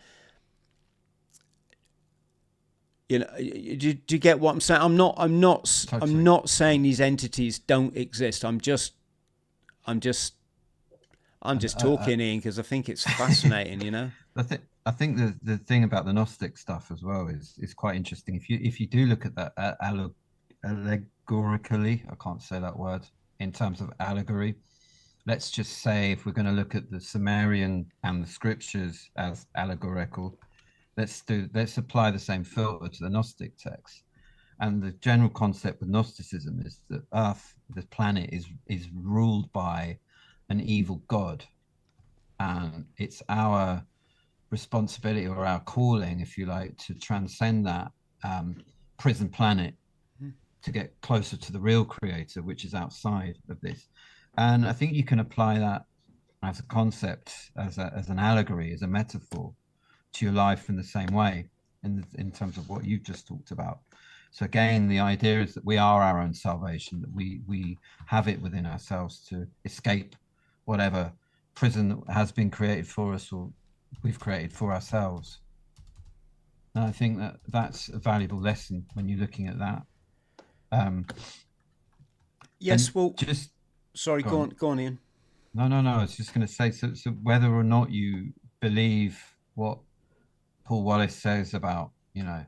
you know, do you get what I'm saying? I'm not saying these entities don't exist. I'm just talking, Ian, because I think it's fascinating. You know, I think the thing about the Gnostic stuff as well is quite interesting. If you do look at that allegorically, I can't say that word in terms of allegory. Let's just say if we're going to look at the Sumerian and the scriptures as allegorical. Let's apply the same filter to the Gnostic text. And the general concept with Gnosticism is that Earth, the planet, is ruled by an evil god. And it's our responsibility or our calling, if you like, to transcend that prison planet, to get closer to the real creator, which is outside of this. And I think you can apply that as a concept, as an allegory, as a metaphor to your life in the same way, in terms of what you've just talked about. So again, the idea is that we are our own salvation, that we have it within ourselves to escape whatever prison that has been created for us or we've created for ourselves. And I think that that's a valuable lesson when you're looking at that. Yes, well, just sorry, go on, Ian. No. I was just going to say, so whether or not you believe what Paul Wallace says about, you know,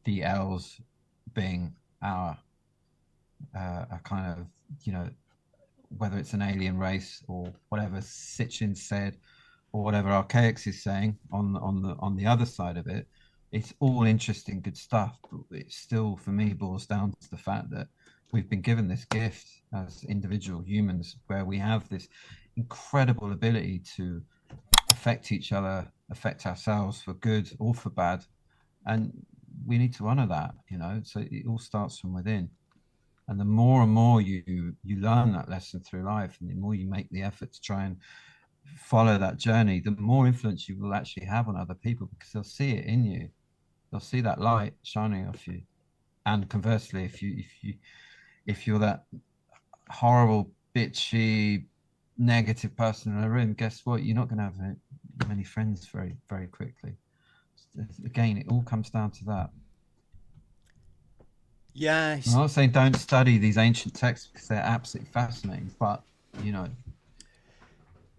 the elves being our a kind of, you know, whether it's an alien race or whatever Sitchin said, or whatever Archaics is saying on the other side of it, it's all interesting, good stuff. But it still, for me, boils down to the fact that we've been given this gift as individual humans, where we have this incredible ability to affect each other, affect ourselves for good or for bad, and we need to honor that, you know. So it all starts from within, and the more and more you learn that lesson through life, and the more you make the effort to try and follow that journey, the more influence you will actually have on other people, because they'll see it in you, they'll see that light shining off you. And conversely, if you're that horrible, bitchy, negative person in a room, guess what? You're not going to have many friends very, very quickly. Again, it all comes down to that. Yeah. I'm not saying don't study these ancient texts, because they're absolutely fascinating, but, you know.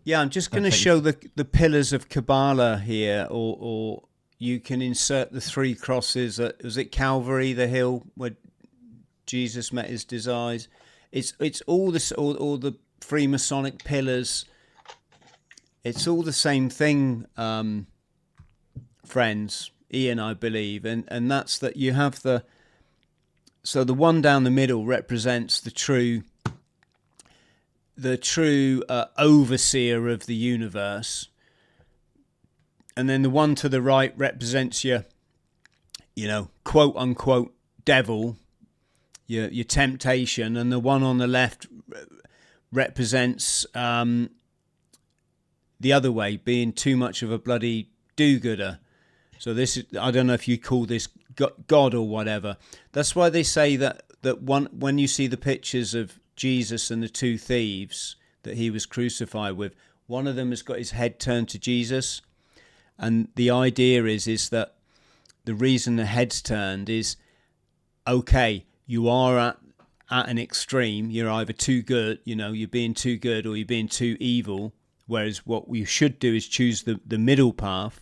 Yeah, I'm just going to show the pillars of Kabbalah here, or you can insert the 3 crosses at, was it Calvary, the hill where Jesus met his desires? It's all this, all the Freemasonic pillars. It's all the same thing, friends, Ian, I believe, and that's that you have the one down the middle represents the true overseer of the universe, and then the one to the right represents your, you know, quote unquote devil, your temptation, and the one on the left represents the other way, being too much of a bloody do-gooder. So this is, I don't know if you call this God or whatever. That's why they say that when you see the pictures of Jesus and the 2 thieves that he was crucified with, one of them has got his head turned to Jesus, and the idea is that the reason the head's turned is, okay, you are at an extreme, you're either too good, you know, you're being too good, or you're being too evil, whereas what we should do is choose the middle path.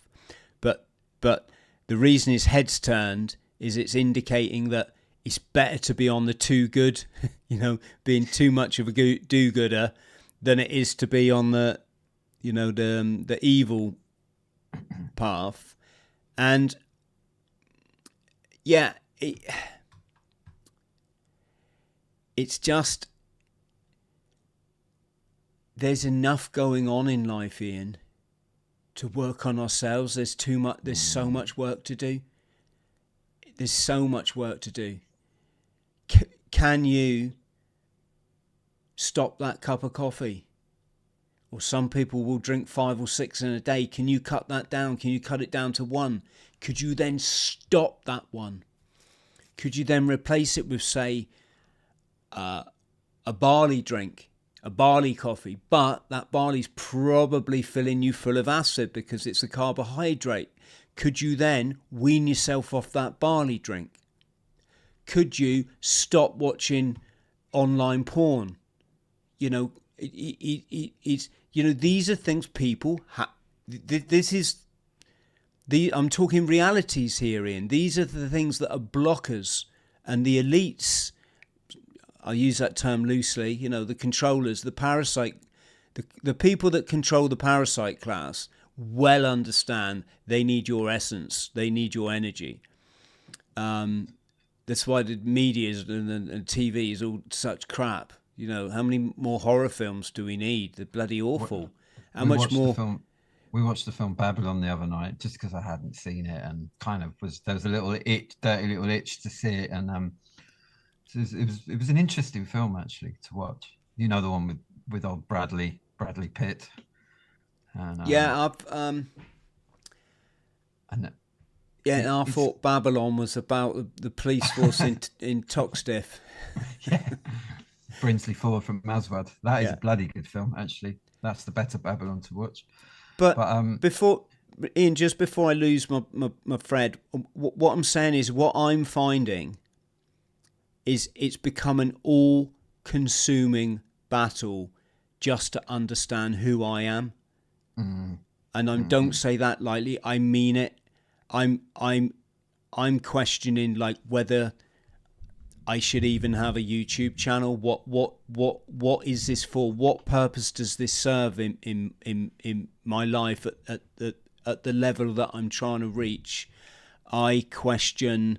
But the reason his head's turned is it's indicating that it's better to be on the too good, you know, being too much of a do-gooder, than it is to be on the, you know, the evil path. And yeah, it's just, there's enough going on in life, Ian, to work on ourselves. There's so much work to do. There's so much work to do. Can you stop that cup of coffee? Or some people will drink 5 or 6 in a day. Can you cut that down? Can you cut it down to 1? Could you then stop that one? Could you then replace it with, say, a barley drink, a barley coffee? But that barley's probably filling you full of acid because it's a carbohydrate. Could you then wean yourself off that barley drink? Could you stop watching online porn? You know, it's, you know, these are things people I'm talking realities here, Ian. These are the things that are blockers, and the elites, I use that term loosely, you know, the controllers, the parasite, the people that control the parasite class well understand they need your essence, they need your energy. That's why the media and TV is all such crap. You know, how many more horror films do we need? They're bloody awful. How much more? We watched the film Babylon the other night, just because I hadn't seen it, and kind of there was a little dirty little itch to see it, and It was an interesting film actually to watch. You know, the one with old Bradley Pitt. And, Yeah, I thought Babylon was about the police force in Toxtiff. Yeah, Brinsley Ford from Maswad. That is Yeah. a bloody good film, actually. That's the better Babylon to watch. But before, Ian, just before I lose my thread, what I'm saying is, what I'm finding is it's become an all-consuming battle just to understand who I am. And I don't say that lightly. I mean it. I'm questioning like whether I should even have a YouTube channel. What is this for? What purpose does this serve in my life at the level that I'm trying to reach? I question,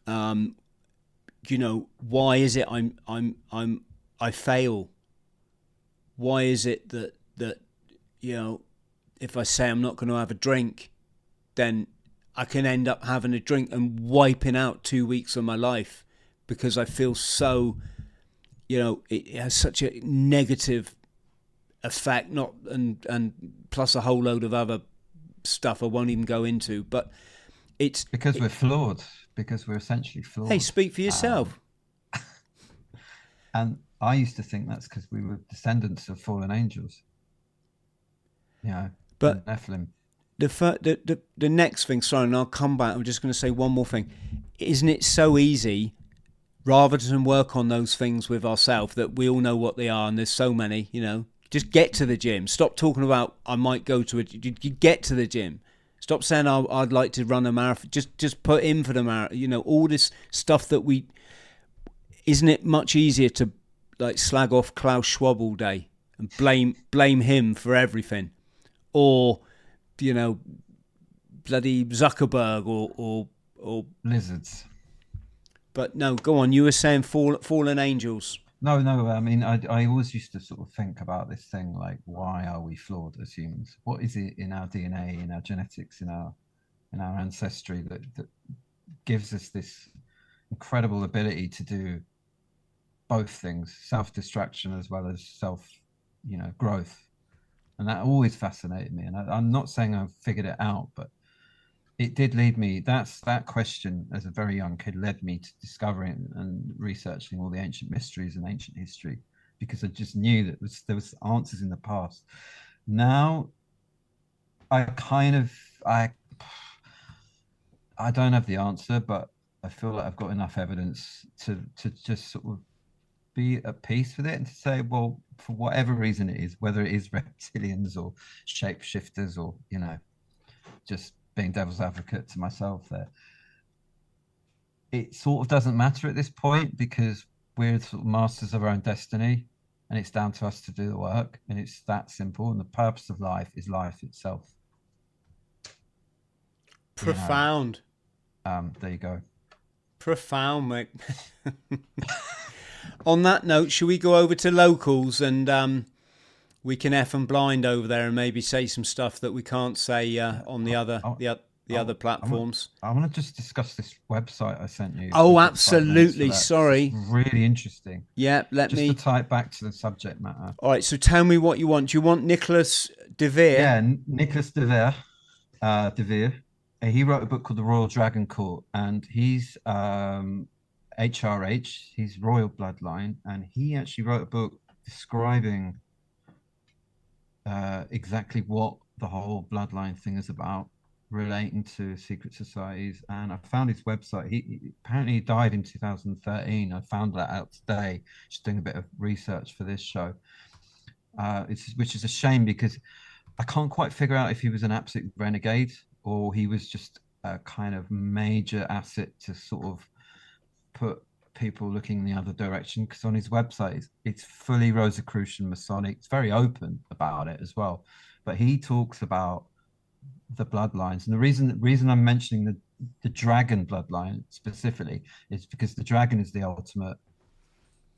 you know, why is it I fail? Why is it that you know, if I say I'm not going to have a drink, then I can end up having a drink and wiping out 2 weeks of my life because I feel so, you know, it has such a negative effect, and plus a whole load of other stuff I won't even go into, but it's because we're flawed, because we're essentially flawed. Hey, speak for yourself. And I used to think that's because we were descendants of fallen angels. You know, but Nephilim. The next thing, sorry, and I'll come back. I'm just going to say one more thing. Isn't it so easy, rather than work on those things with ourselves that we all know what they are, and there's so many, you know, just get to the gym. Stop talking about I might go to it. You get to the gym. Stop saying I'd like to run a marathon. Just put in for the marathon. You know, all this stuff that we. Isn't it much easier to like slag off Klaus Schwab all day and blame him for everything, or you know, bloody Zuckerberg or lizards? But no, go on. You were saying fallen angels. No. I mean, I always used to sort of think about this thing like, why are we flawed as humans? What is it in our DNA, in our genetics, in our ancestry that gives us this incredible ability to do both things, self-destruction as well as growth? And that always fascinated me. And I'm not saying I've figured it out, but it did lead me. That question as a very young kid led me to discovering and researching all the ancient mysteries and ancient history, because I just knew that there was answers in the past. Now, I don't have the answer, but I feel like I've got enough evidence to just sort of be at peace with it and to say, well, for whatever reason it is, whether it is reptilians or shapeshifters or, you know, just being devil's advocate to myself there, it sort of doesn't matter at this point, because we're sort of masters of our own destiny and it's down to us to do the work, and it's that simple. And the purpose of life is life itself. Profound. You know, there you go. Profound, mate. On that note, should we go over to locals and we can F and blind over there and maybe say some stuff that we can't say on the other platforms? I want to just discuss this website I sent you. Oh, absolutely. Sorry. It's really interesting. Yeah, just to tie it back to the subject matter. All right, so tell me what you want. Do you want Nicholas de Veer? Yeah, Nicholas de Veer. He wrote a book called The Royal Dragon Court, and he's HRH, he's royal bloodline, and he actually wrote a book describing exactly what the whole bloodline thing is about, relating to secret societies. And I found his website. He apparently died in 2013. I found that out today, just doing a bit of research for this show. Which is a shame, because I can't quite figure out if he was an absolute renegade or he was just a kind of major asset to sort of put people looking in the other direction. Because on his website, it's fully Rosicrucian Masonic. It's very open about it as well. But he talks about the bloodlines, and the reason I'm mentioning the dragon bloodline specifically is because the dragon is the ultimate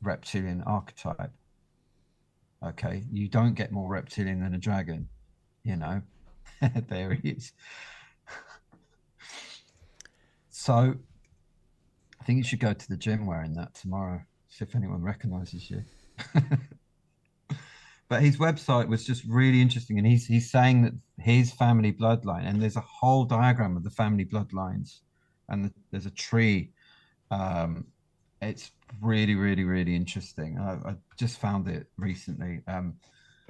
reptilian archetype. Okay, you don't get more reptilian than a dragon, you know. There he is. So I think you should go to the gym wearing that tomorrow. See if anyone recognizes you. But his website was just really interesting, and he's saying that his family bloodline, and there's a whole diagram of the family bloodlines, and there's a tree. It's really, really, really interesting. I just found it recently.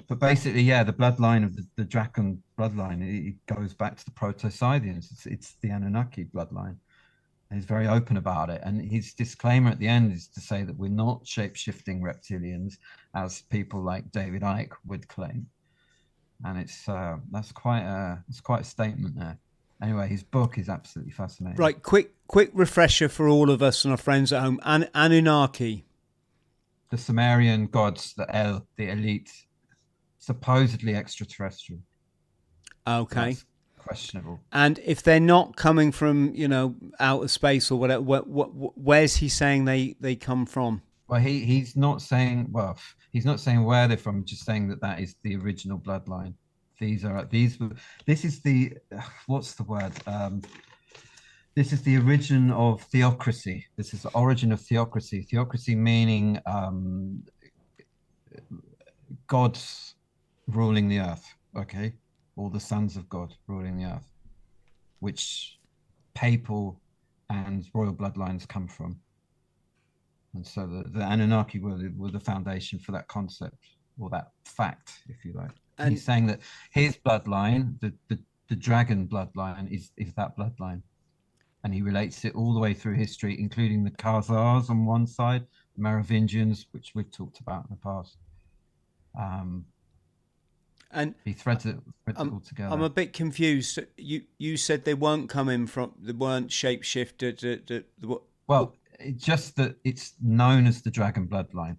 But basically, yeah, the bloodline of the Draken bloodline, it goes back to the Proto-Scythians. It's the Anunnaki bloodline. He's very open about it, and his disclaimer at the end is to say that we're not shape-shifting reptilians, as people like David Icke would claim. And it's that's quite a statement there. Anyway, his book is absolutely fascinating. Right, quick refresher for all of us and our friends at home. Anunnaki, the Sumerian gods, the elite, supposedly extraterrestrial. Okay. That's questionable. And if they're not coming from, outer space or whatever, where's he saying they come from? Well, he's not saying where they're from, just saying that is the original bloodline. This is the what's the word? This is the origin of theocracy. This is the origin of theocracy. Theocracy meaning gods ruling the earth. Okay. Or the sons of God ruling the earth, which papal and royal bloodlines come from. And so the Anunnaki were the foundation for that concept, or that fact, if you like. And he's saying that his bloodline, the dragon bloodline, is that bloodline. And he relates it all the way through history, including the Khazars on one side, the Merovingians, which we've talked about in the past. And he threads it all together. I'm a bit confused. You said they weren't shapeshifted. Well, just that it's known as the dragon bloodline.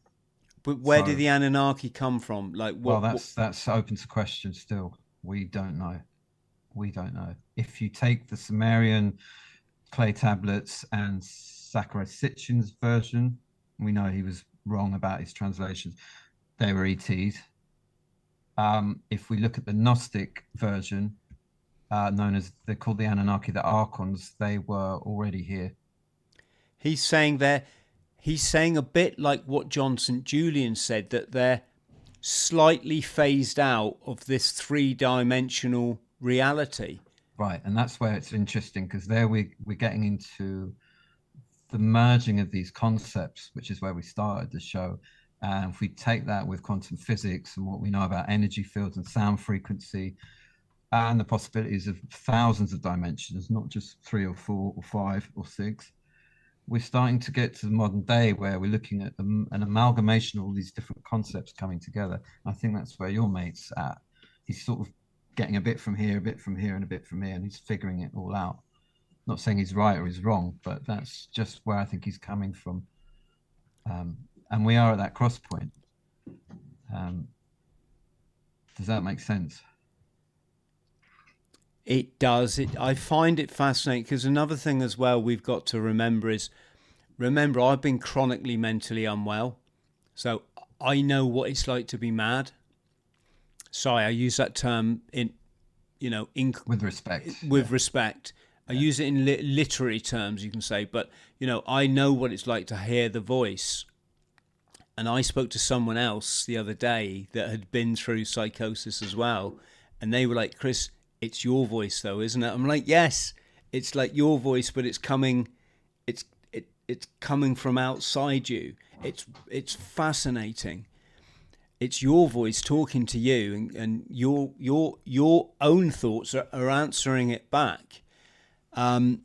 But where did the Anunnaki come from? That's open to question still. We don't know. If you take the Sumerian clay tablets and Sakkara Sitchin's version, we know he was wrong about his translations. They were ETs. If we look at the Gnostic version, they're called the Anunnaki, the Archons, they were already here. He's saying a bit like what John St. Julian said, that they're slightly phased out of this three-dimensional reality. Right, and that's where it's interesting, because there we're getting into the merging of these concepts, which is where we started the show. And if we take that with quantum physics and what we know about energy fields and sound frequency and the possibilities of thousands of dimensions, not just 3 or 4 or 5 or 6, we're starting to get to the modern day where we're looking at an amalgamation of all these different concepts coming together. I think that's where your mate's at. He's sort of getting a bit from here, a bit from here, and a bit from here, and he's figuring it all out. Not saying he's right or he's wrong, but that's just where I think he's coming from. And we are at that cross point. Does that make sense? It does. I find it fascinating, because another thing as well we've got to remember is, I've been chronically mentally unwell. So I know what it's like to be mad. Sorry, I use that term with respect. With respect. I use it in literary terms, you can say. But, I know what it's like to hear the voice. And I spoke to someone else the other day that had been through psychosis as well. And they were like, Chris, it's your voice though, isn't it? I'm like, yes, it's like your voice, but it's coming from outside you. It's fascinating. It's your voice talking to you, and your own thoughts are answering it back. And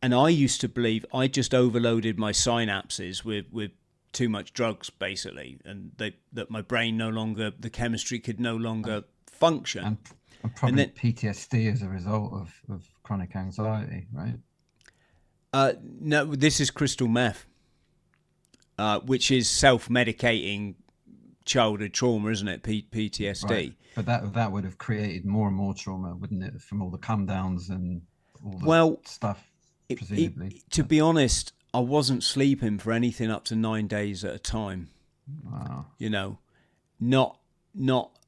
I used to believe I just overloaded my synapses with too much drugs, basically, and that my brain the chemistry could no longer function. And probably PTSD as a result of chronic anxiety, right? No, this is crystal meth, which is self-medicating childhood trauma, isn't it? PTSD. Right. But that would have created more and more trauma, wouldn't it? From all the come downs and all the stuff, presumably. To be honest, I wasn't sleeping for anything up to 9 days at a time. Wow. Not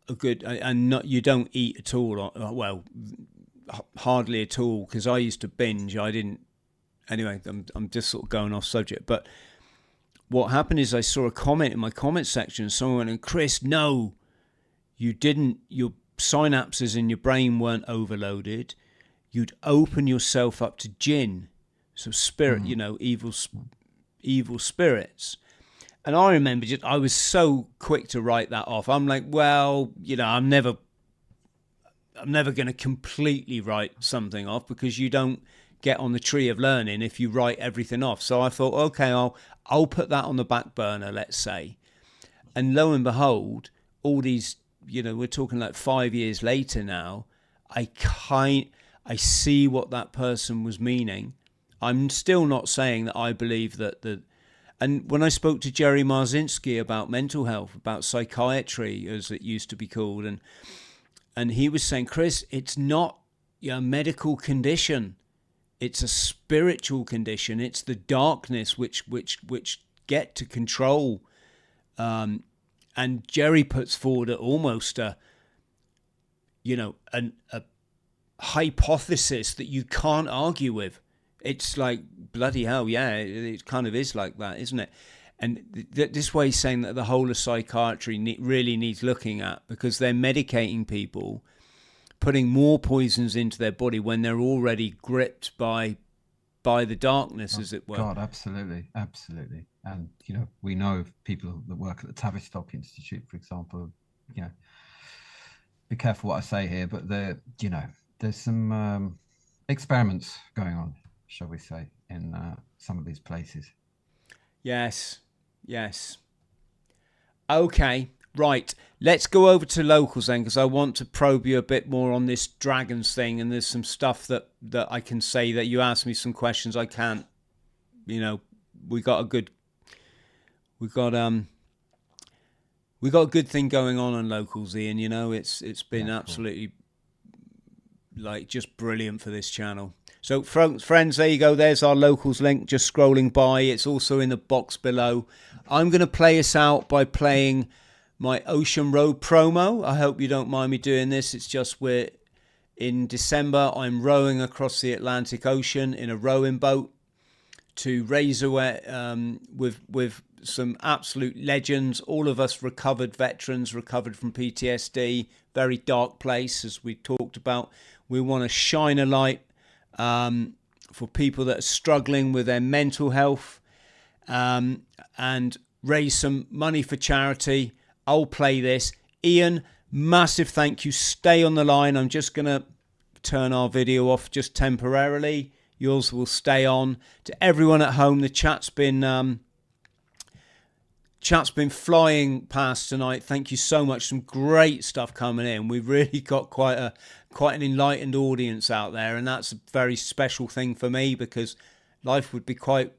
a good, and you don't eat at all. Well, hardly at all, because I used to binge. I didn't anyway, I'm just sort of going off subject. But what happened is I saw a comment in my comment section. Someone went, Chris, no, you didn't. Your synapses in your brain weren't overloaded. You'd open yourself up to jinn, so spirit, you know, evil spirits. And I remember I was so quick to write that off. I'm like, well, you know, I'm never going to completely write something off, because you don't get on the tree of learning if you write everything off. So I thought, okay, I'll put that on the back burner, let's say. And lo and behold, all these, you know, we're talking like 5 years later now, I see what that person was meaning. I'm still not saying that I believe that and when I spoke to Jerry Marzinski about mental health, about psychiatry, as it used to be called, and he was saying, Chris, it's not a medical condition. It's a spiritual condition. It's the darkness which get to control. And Jerry puts forward almost a hypothesis that you can't argue with. It's like, bloody hell, yeah, it kind of is like that, isn't it? And this way he's saying that the whole of psychiatry really needs looking at, because they're medicating people, putting more poisons into their body when they're already gripped by the darkness, as it were. God, absolutely. And, you know, we know of people that work at the Tavistock Institute, for example. You know, be careful what I say here, but there's some experiments going on, shall we say, in some of these places. Yes. Okay, right. Let's go over to locals then, because I want to probe you a bit more on this dragons thing, and there's some stuff that I can say that you asked me some questions I can't. You know, we got a good thing going on locals, Ian. You know, it's been absolutely like just brilliant for this channel. So friends, there you go. There's our locals link, just scrolling by. It's also in the box below. I'm going to play us out by playing my Ocean Road promo. I hope you don't mind me doing this. It's just we're in December. I'm rowing across the Atlantic Ocean in a rowing boat to raise away with some absolute legends. All of us recovered veterans, recovered from PTSD. Very dark place, as we talked about. We want to shine a light for people that are struggling with their mental health, and raise some money for charity. I'll play this. Ian, massive thank you. Stay on the line. I'm just going to turn our video off just temporarily. Yours will stay on. To everyone at home, the chat's been flying past tonight. Thank you so much. Some great stuff coming in. We've really got quite an enlightened audience out there, and that's a very special thing for me, because life would be quite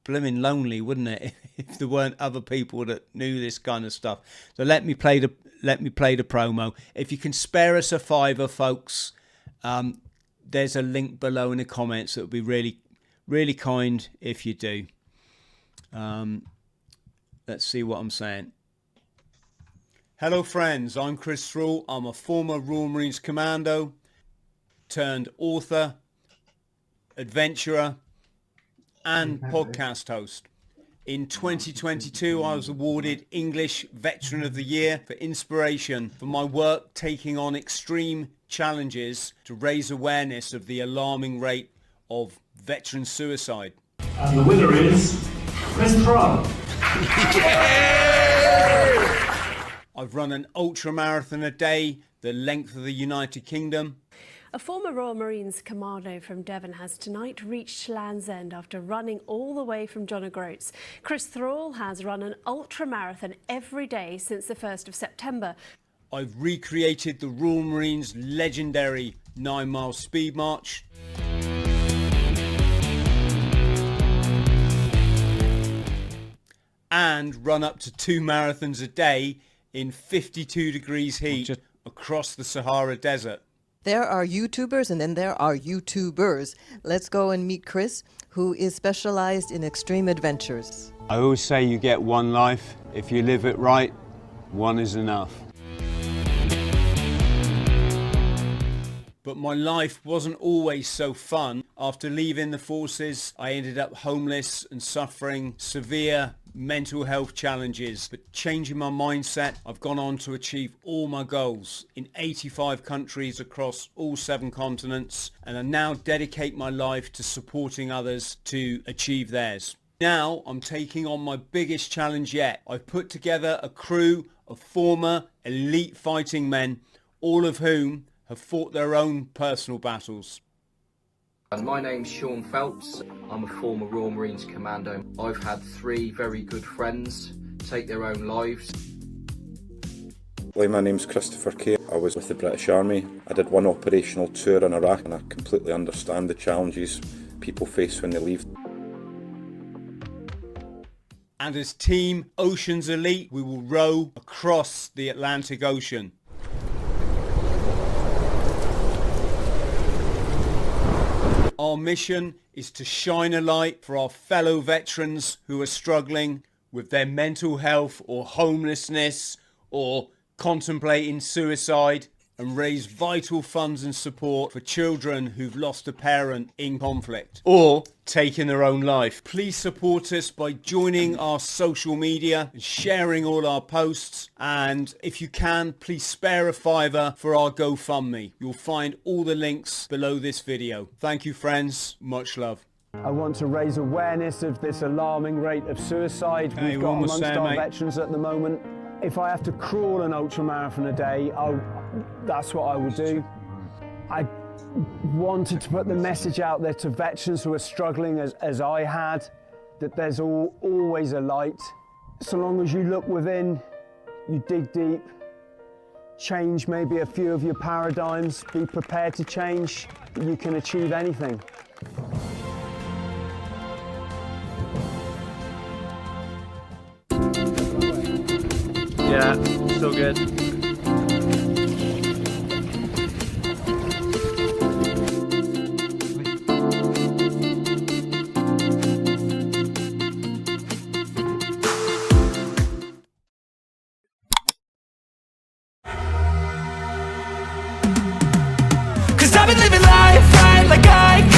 blimmin' lonely, wouldn't it, if there weren't other people that knew this kind of stuff. So let me play the promo. If you can spare us a $5, folks, there's a link below in the comments. It would be really, really kind if you do. Let's see what I'm saying. Hello friends, I'm Chris THRALL. I'm a former Royal Marines Commando turned author, adventurer and podcast host. In 2022 I was awarded English Veteran of the Year for inspiration for my work taking on extreme challenges to raise awareness of the alarming rate of veteran suicide. And the winner is Chris THRALL. I've run an ultra marathon a day, the length of the United Kingdom. A former Royal Marines commando from Devon has tonight reached Land's End after running all the way from John O'Groats. Chris THRALL has run an ultra marathon every day since the 1st of September. I've recreated the Royal Marines' legendary 9-mile speed march. And run up to 2 marathons a day in 52 degrees heat across the Sahara Desert. There are YouTubers and then there are YouTubers. Let's go and meet Chris, who is specialized in extreme adventures. I always say you get one life. If you live it right, one is enough. But my life wasn't always so fun. After leaving the forces, I ended up homeless and suffering severe mental health challenges. But changing my mindset, I've gone on to achieve all my goals in 85 countries across all 7 continents, and I now dedicate my life to supporting others to achieve theirs. Now I'm taking on my biggest challenge yet. I've put together a crew of former elite fighting men, all of whom have fought their own personal battles. My name's Sean Phelps. I'm a former Royal Marines commando. I've had 3 very good friends take their own lives. Hi, my name's Christopher Kay. I was with the British Army. I did 1 operational tour in Iraq, and I completely understand the challenges people face when they leave. And as Team Ocean's Elite, we will row across the Atlantic Ocean. Our mission is to shine a light for our fellow veterans who are struggling with their mental health or homelessness or contemplating suicide, and raise vital funds and support for children who've lost a parent in conflict or taken their own life. Please support us by joining our social media and sharing all our posts, and if you can, please spare a £5 for our GoFundMe. You'll find all the links below this video. Thank you, friends. Much love. I want to raise awareness of this alarming rate of suicide we've got amongst our veterans at the moment. If I have to crawl an ultramarathon a day, that's what I would do. I wanted to put the message out there to veterans who are struggling as I had, that there's always a light. So long as you look within, you dig deep, change maybe a few of your paradigms, be prepared to change, you can achieve anything. Yeah, so good. Cause I've been living life right like I